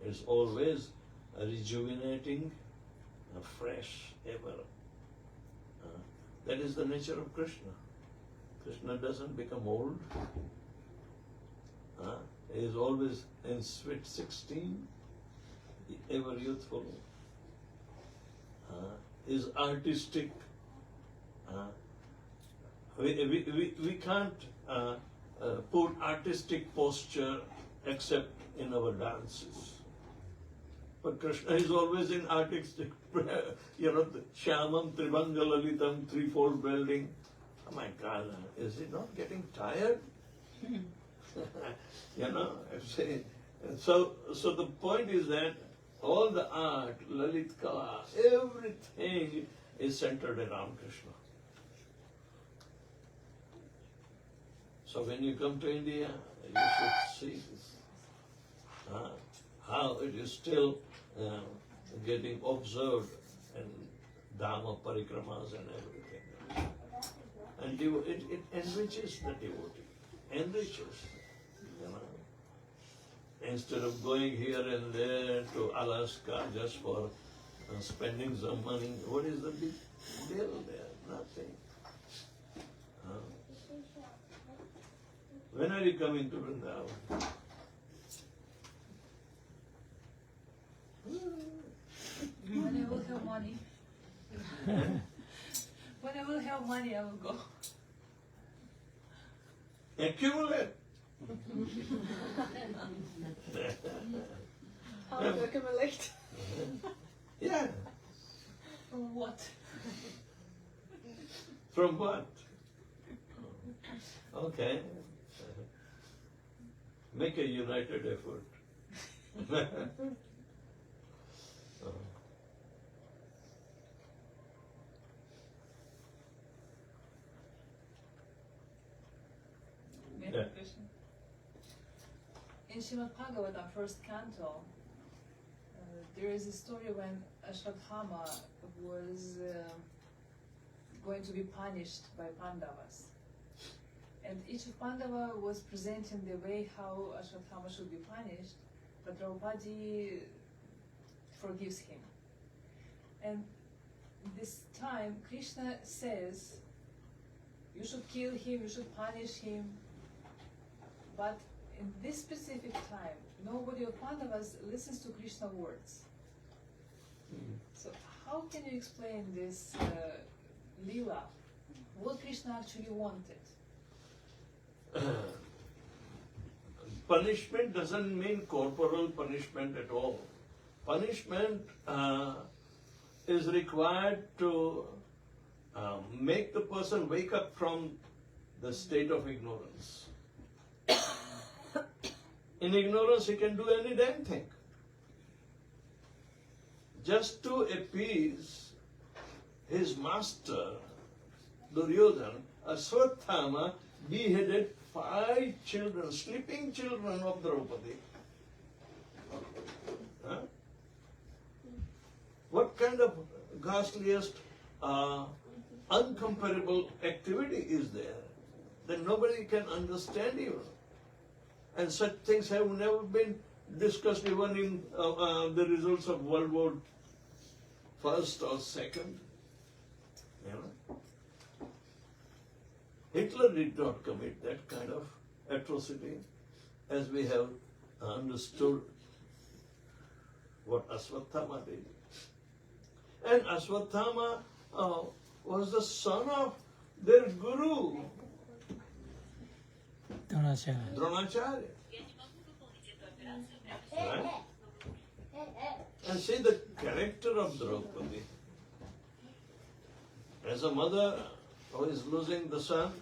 It's always rejuvenating, fresh, ever. That is the nature of Krishna. Krishna doesn't become old. He is always in sweet 16, ever youthful. Is artistic. We can't put artistic posture except in our dances. But Krishna is always in artistic, the Shyamam Tribangalalitam, threefold building. Oh my God, is he not getting tired? So the point is that all the art, Lalit Kala, everything is centered around Krishna. So when you come to India, you should see this. How it is still getting observed in Dhamma parikramas and everything. And it enriches the devotee, enriches. Instead of going here and there to Alaska just for spending some money, what is the big deal there? Nothing. When are you coming to Vrindavan? When I will have money. When I will have money, I will go. Accumulate. How to accumulate? Yeah. From what? From what? Okay. Make a united effort. Another question. In Srimad Bhagavatam, first canto, there is a story when Ashwatthama was going to be punished by Pandavas. And each of Pandava was presenting the way how Ashwatthama should be punished, but Draupadi forgives him. And this time, Krishna says, you should kill him, you should punish him. But in this specific time, nobody of Pandavas listens to Krishna's words. So how can you explain this lila? What Krishna actually wanted? Punishment doesn't mean corporal punishment at all. Punishment is required to make the person wake up from the state of ignorance. In ignorance, he can do any damn thing. Just to appease his master, Duryodhana, Ashwatthama beheaded 5 children, sleeping children of Draupadi. Huh? What kind of ghastliest, uncomparable activity is there that nobody can understand even? And such things have never been discussed even in the results of World War I or II. You know? Hitler did not commit that kind of atrocity as we have understood what Ashwatthama did. And Ashwatthama was the son of their guru, Dronacharya. Right? And see the character of Draupadi. As a mother who is losing the son,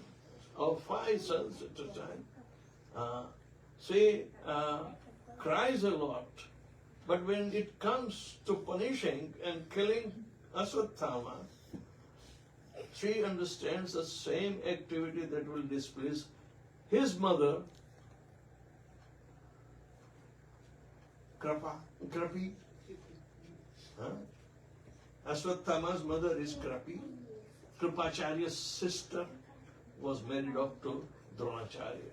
or 5 sons at a time, she cries a lot. But when it comes to punishing and killing Ashwatthama, she understands the same activity that will displease his mother, Krapi. Huh? Ashwatthama's mother is Krapi. Kripacharya's sister was married off to Dronacharya.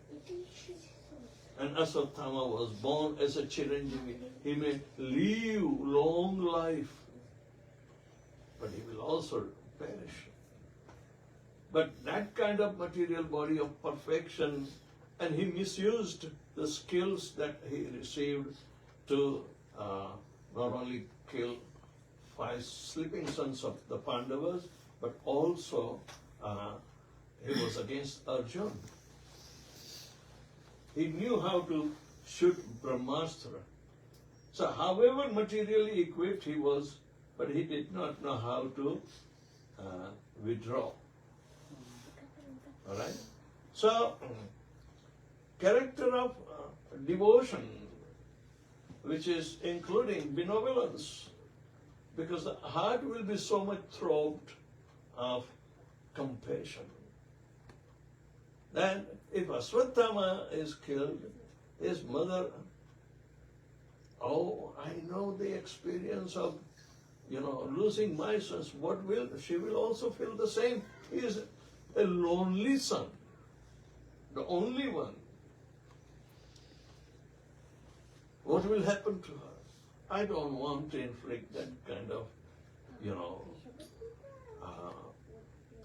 And Ashwatthama was born as a Chiranjeevi. He may live long life, but he will also perish. But that kind of material body of perfection, and he misused the skills that he received to not only kill 5 sleeping sons of the Pandavas, but also he was against Arjuna. He knew how to shoot Brahmastra. So however materially equipped he was, but he did not know how to withdraw. All right? So, character of devotion, which is including benevolence, because the heart will be so much throbbed of compassion. Then, if Ashwatthama is killed, his mother, oh, I know the experience of, losing my sons. She will also feel the same. He is a lonely son, the only one. What will happen to her? I don't want to inflict that kind of,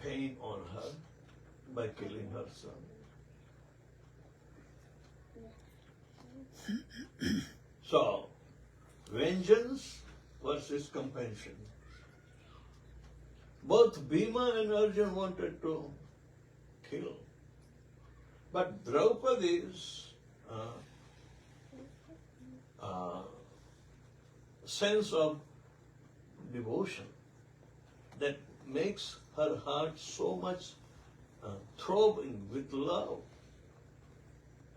pain on her by killing her son. So, vengeance versus compassion. Both Bhima and Arjuna wanted to kill. But Draupadi's sense of devotion that makes her heart so much throbbing with love,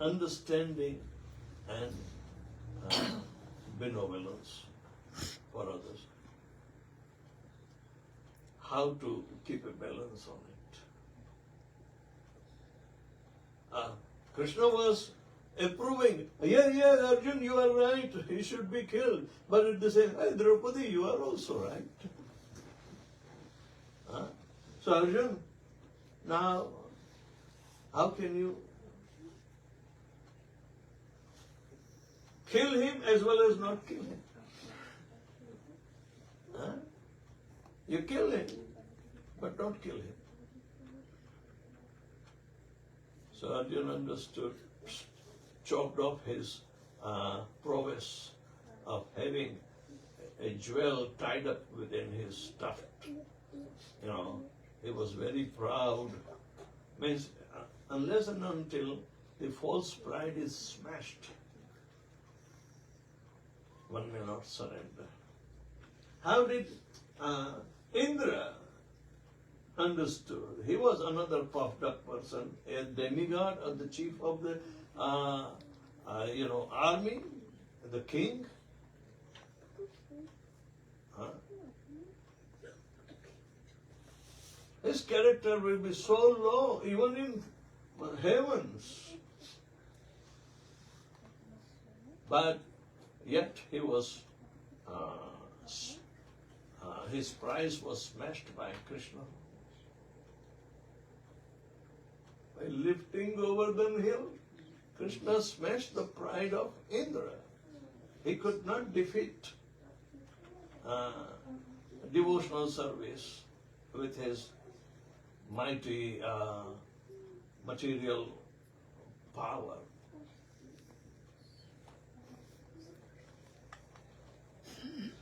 understanding, and benevolence for others. How to keep a balance on it. Krishna was approving, yeah, Arjun, you are right, he should be killed. But at the same time, hey, Draupadi, you are also right. So Arjun, now, how can you kill him as well as not kill him? You kill him, but don't kill him. So Arjuna understood, chopped off his prowess of having a jewel tied up within his tuft. He was very proud. Means, unless and until the false pride is smashed, one may not surrender. How did Indra understood? He was another puffed up person, a demigod or the chief of the army, the king. His character will be so low, even in heavens. But yet he was, his prize was smashed by Krishna. By lifting Govardhan hill, Krishna smashed the pride of Indra. He could not defeat devotional service with his mighty material power.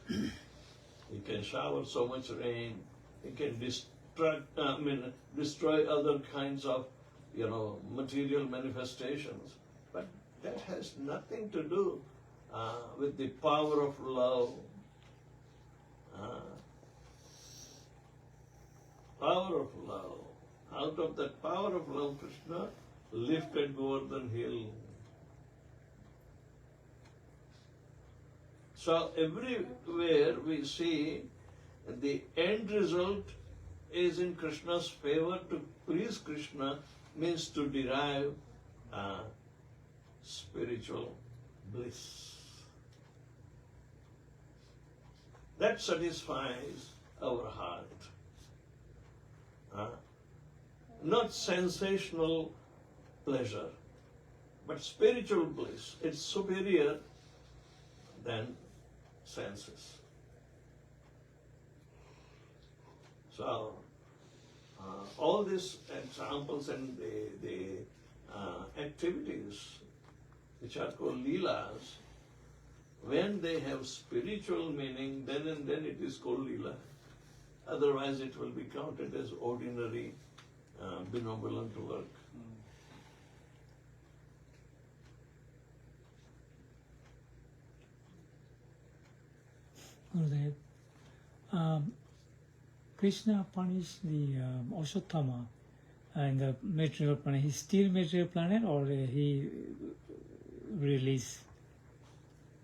He can shower so much rain. He can destroy other kinds of, material manifestations. But that has nothing to do with the power of love. Power of love. Out of that power of love, Krishna lifted Govardhan hill. So everywhere we see the end result is in Krishna's favor. To please Krishna means to derive spiritual bliss. That satisfies our heart. Not sensational pleasure, but spiritual bliss. It's superior than senses. So, all these examples and the activities which are called leelas, when they have spiritual meaning, then and then it is called leela. Otherwise it will be counted as ordinary benevolent work. Gurudev, Krishna punished the Ashottama in the material planet. He's still material planet, or he released?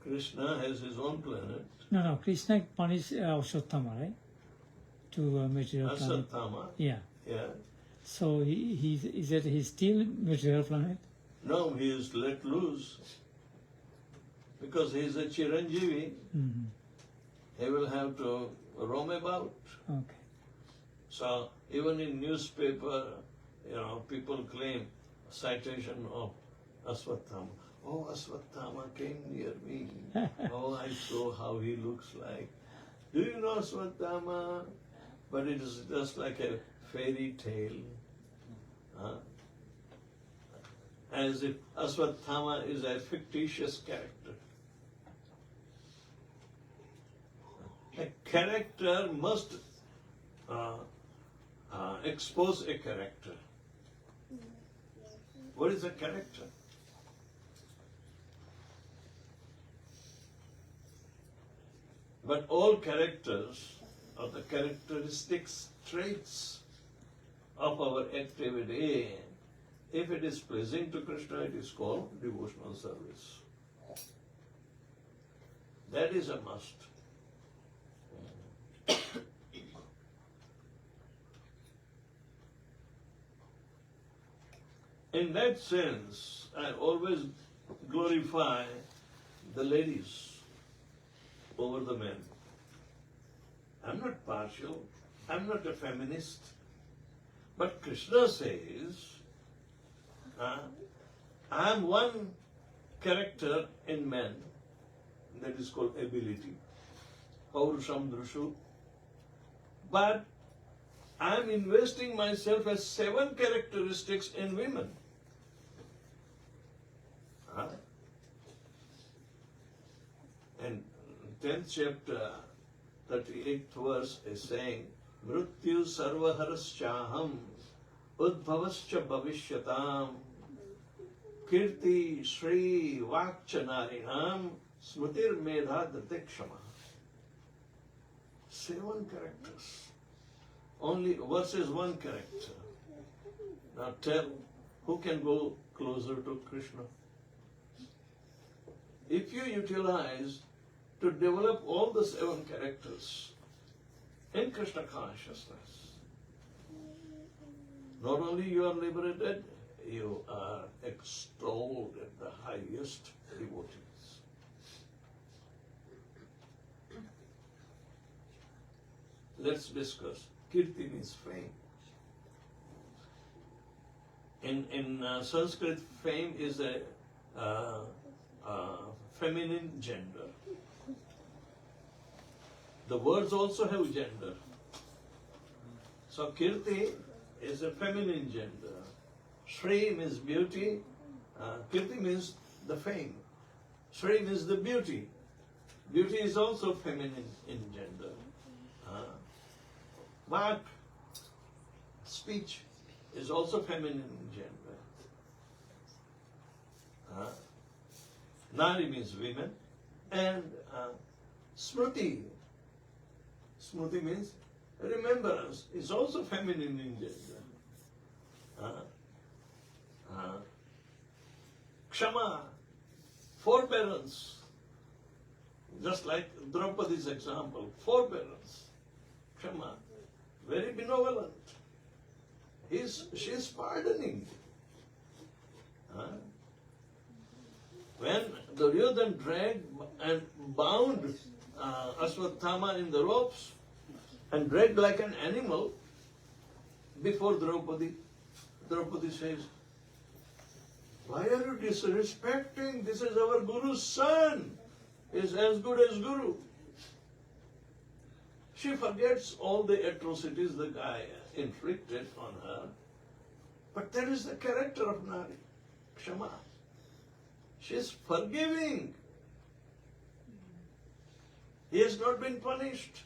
Krishna has his own planet. No. Krishna punished Ashottama, right? To material planet. Ashottama. Yeah. Yeah. So he's still material planet? No, he is let loose because he is a Chiranjeevi. Mm-hmm. He will have to roam about. Okay. So even in newspaper, people claim citation of Aswathama. Oh, Aswathama came near me. Oh, I saw how he looks like. Do you know Aswathama? But it is just like a fairy tale. As if Aswathama is a fictitious character. A character must expose a character. What is a character? But all characters are the characteristics, traits of our activity. If it is pleasing to Krishna, it is called devotional service. That is a must. In that sense, I always glorify the ladies over the men. I'm not partial, I'm not a feminist, but Krishna says, I am one character in men, that is called ability, Paurusham Drushu, but I am investing myself as 7 characteristics in women. And 10th chapter, 38th verse is saying, Mrityu sarvaharaschaham udbhavascha bhavishyatam kirti shri vakchanarinam smutir medha datikshama. 7 characters. Only verses 1 character. Now tell, who can go closer to Krishna? If you utilize to develop all the 7 characters in Krishna consciousness, not only you are liberated, you are extolled at the highest devotees. Let's discuss. Kirti means fame. In Sanskrit, fame is a feminine gender. The words also have gender. So Kirti is a feminine gender. Shri means beauty. Kirti means the fame. Shri means the beauty. Beauty is also feminine in gender. Vak, speech, is also feminine in gender. Nari means women. And Smriti, Smriti means remembrance, is also feminine in gender. Kshama, forbearance, just like Draupadi's example, forbearance. Kshama, very benevolent. She's pardoning. When Duryodhana dragged and bound Ashwatthama in the ropes and dragged like an animal before Draupadi, Draupadi says, why are you disrespecting? This is our Guru's son. He is as good as Guru. She forgets all the atrocities the guy inflicted on her. But that is the character of Nari, Kshama. She is forgiving. He has not been punished.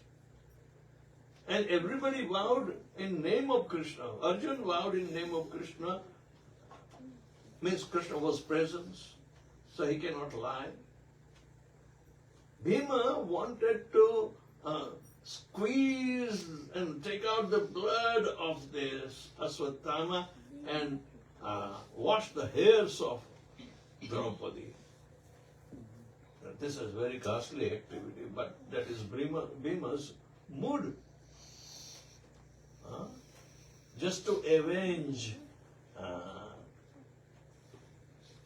And everybody vowed in name of Krishna. Arjuna vowed in name of Krishna. Means Krishna was present, so he cannot lie. Bhima wanted to squeeze and take out the blood of this Ashwatthama and wash the hairs of Draupadi. This is very costly activity, but that is Bhima's mood. Just to avenge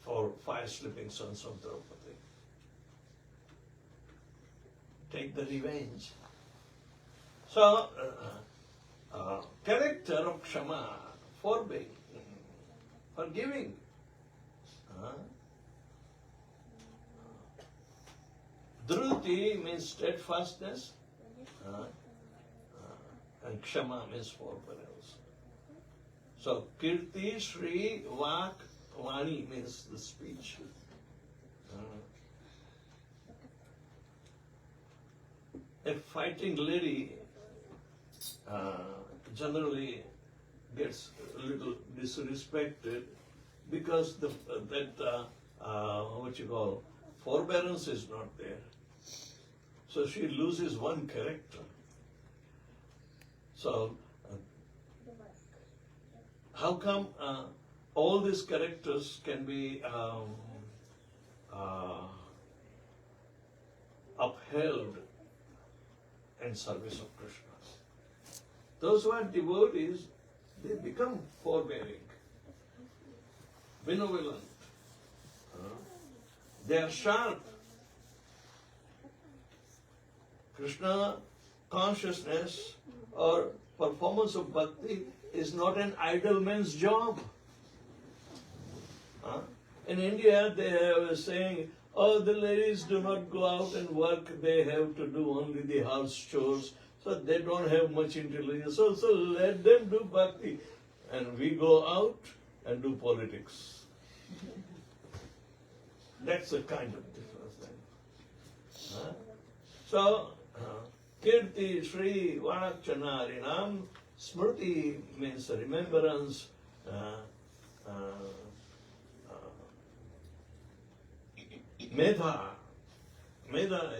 for 5 sleeping sons of Draupadi. Take the revenge. So, character of Kshama, forgiving. Dhruti means steadfastness, and Kshama means forbearance. So, Kirti, Shri, Vak, Vani means the speech. a fighting lady generally gets a little disrespected because what you call forbearance is not there. So she loses one character. So how come all these characters can be upheld in service of Krishna? Those who are devotees, they become forbearing, benevolent. They are sharp. Krishna consciousness or performance of bhakti is not an idle man's job. In India, they are saying, oh, the ladies do not go out and work, they have to do only the house chores, so they don't have much intelligence. So let them do bhakti. And we go out and do politics. That's a kind of difference then. So, Kirti, Shri, Vakchanarinam, Smriti means remembrance, Medha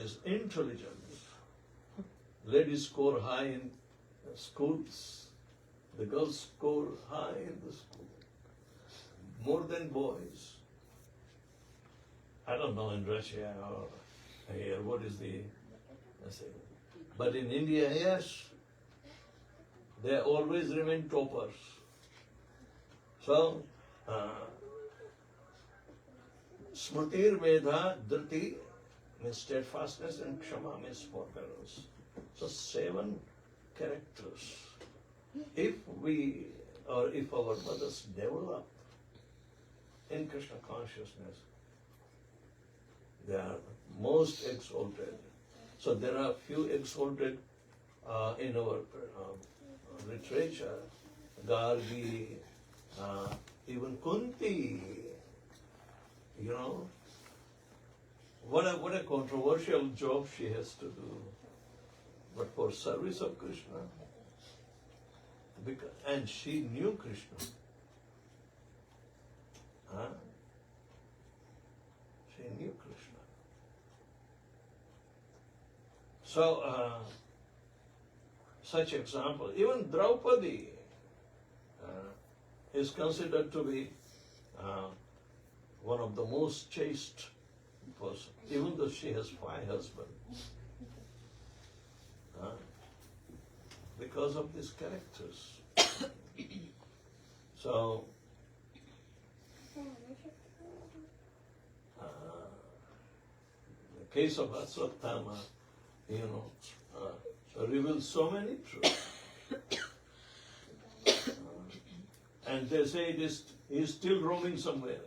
is intelligence. Ladies score high in schools. The girls score high in the school. More than boys. I don't know in Russia or here what is the... But in India, yes. They always remain toppers. So, Smritir Medha Dhriti means steadfastness and Kshama means forbearance. So 7 characters. If we or if our mothers develop in Krishna consciousness, they are most exalted. So there are few exalted in our literature. Gargi, even Kunti. You know, what a controversial job she has to do. But for service of Krishna, and she knew Krishna. She knew Krishna. So, such example, even Draupadi is considered to be one of the most chaste person, even though she has 5 husbands. Because of these characters. So, the case of Aswatthama, reveals so many truths. And they say he is still roaming somewhere.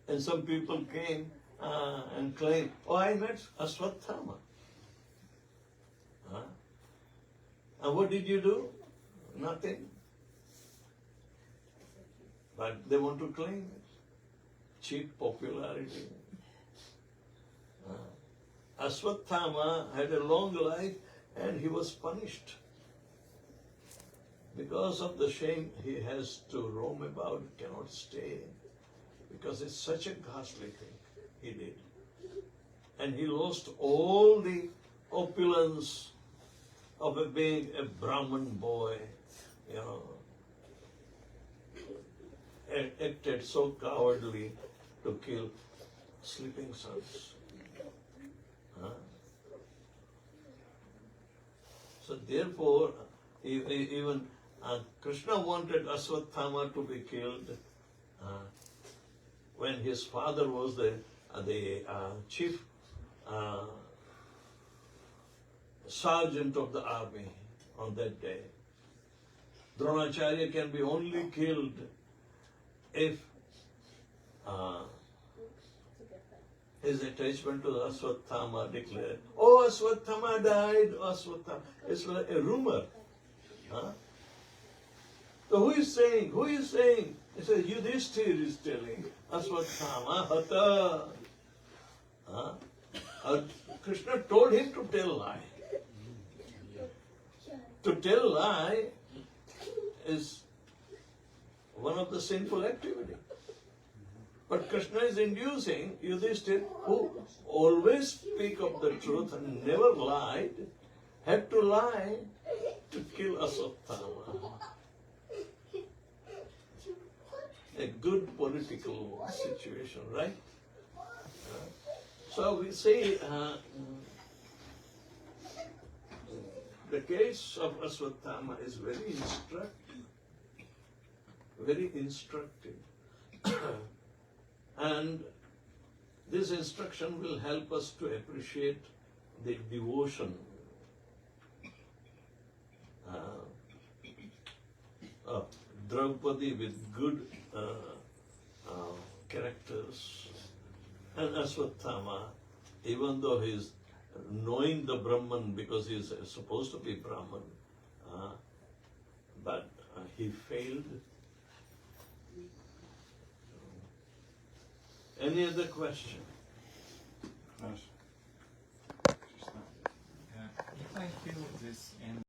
And some people came and claimed, oh, I met Aswatthama. And what did you do? Nothing. But they want to claim it. Cheap popularity. Aswatthama had a long life and he was punished. Because of the shame, he has to roam about, cannot stay. Because it's such a ghastly thing he did. And he lost all the opulence of being a Brahmin boy, acted so cowardly to kill sleeping sons. So therefore, even Krishna wanted Aswatthama to be killed when his father was the chief sergeant of the army on that day. Dronacharya can be only killed if his attachment to Aswatthama declared, oh, Aswatthama died, Aswatthama. It's like a rumor. So who is saying? Who is saying? He says, Yudhishthir is telling, Aswatthama hata. Krishna told him to tell lie. To tell lie is one of the sinful activity. But Krishna is inducing Yudhishthira, who always speak of the truth and never lied, had to lie to kill Aswatthama. A good political situation, right? So we see the case of Aswatthama is very instructive. And this instruction will help us to appreciate the devotion of Draupadi with good characters, and Aswatthama, even though he is knowing the Brahman because he is supposed to be Brahman, but he failed. Any other question? If I feel this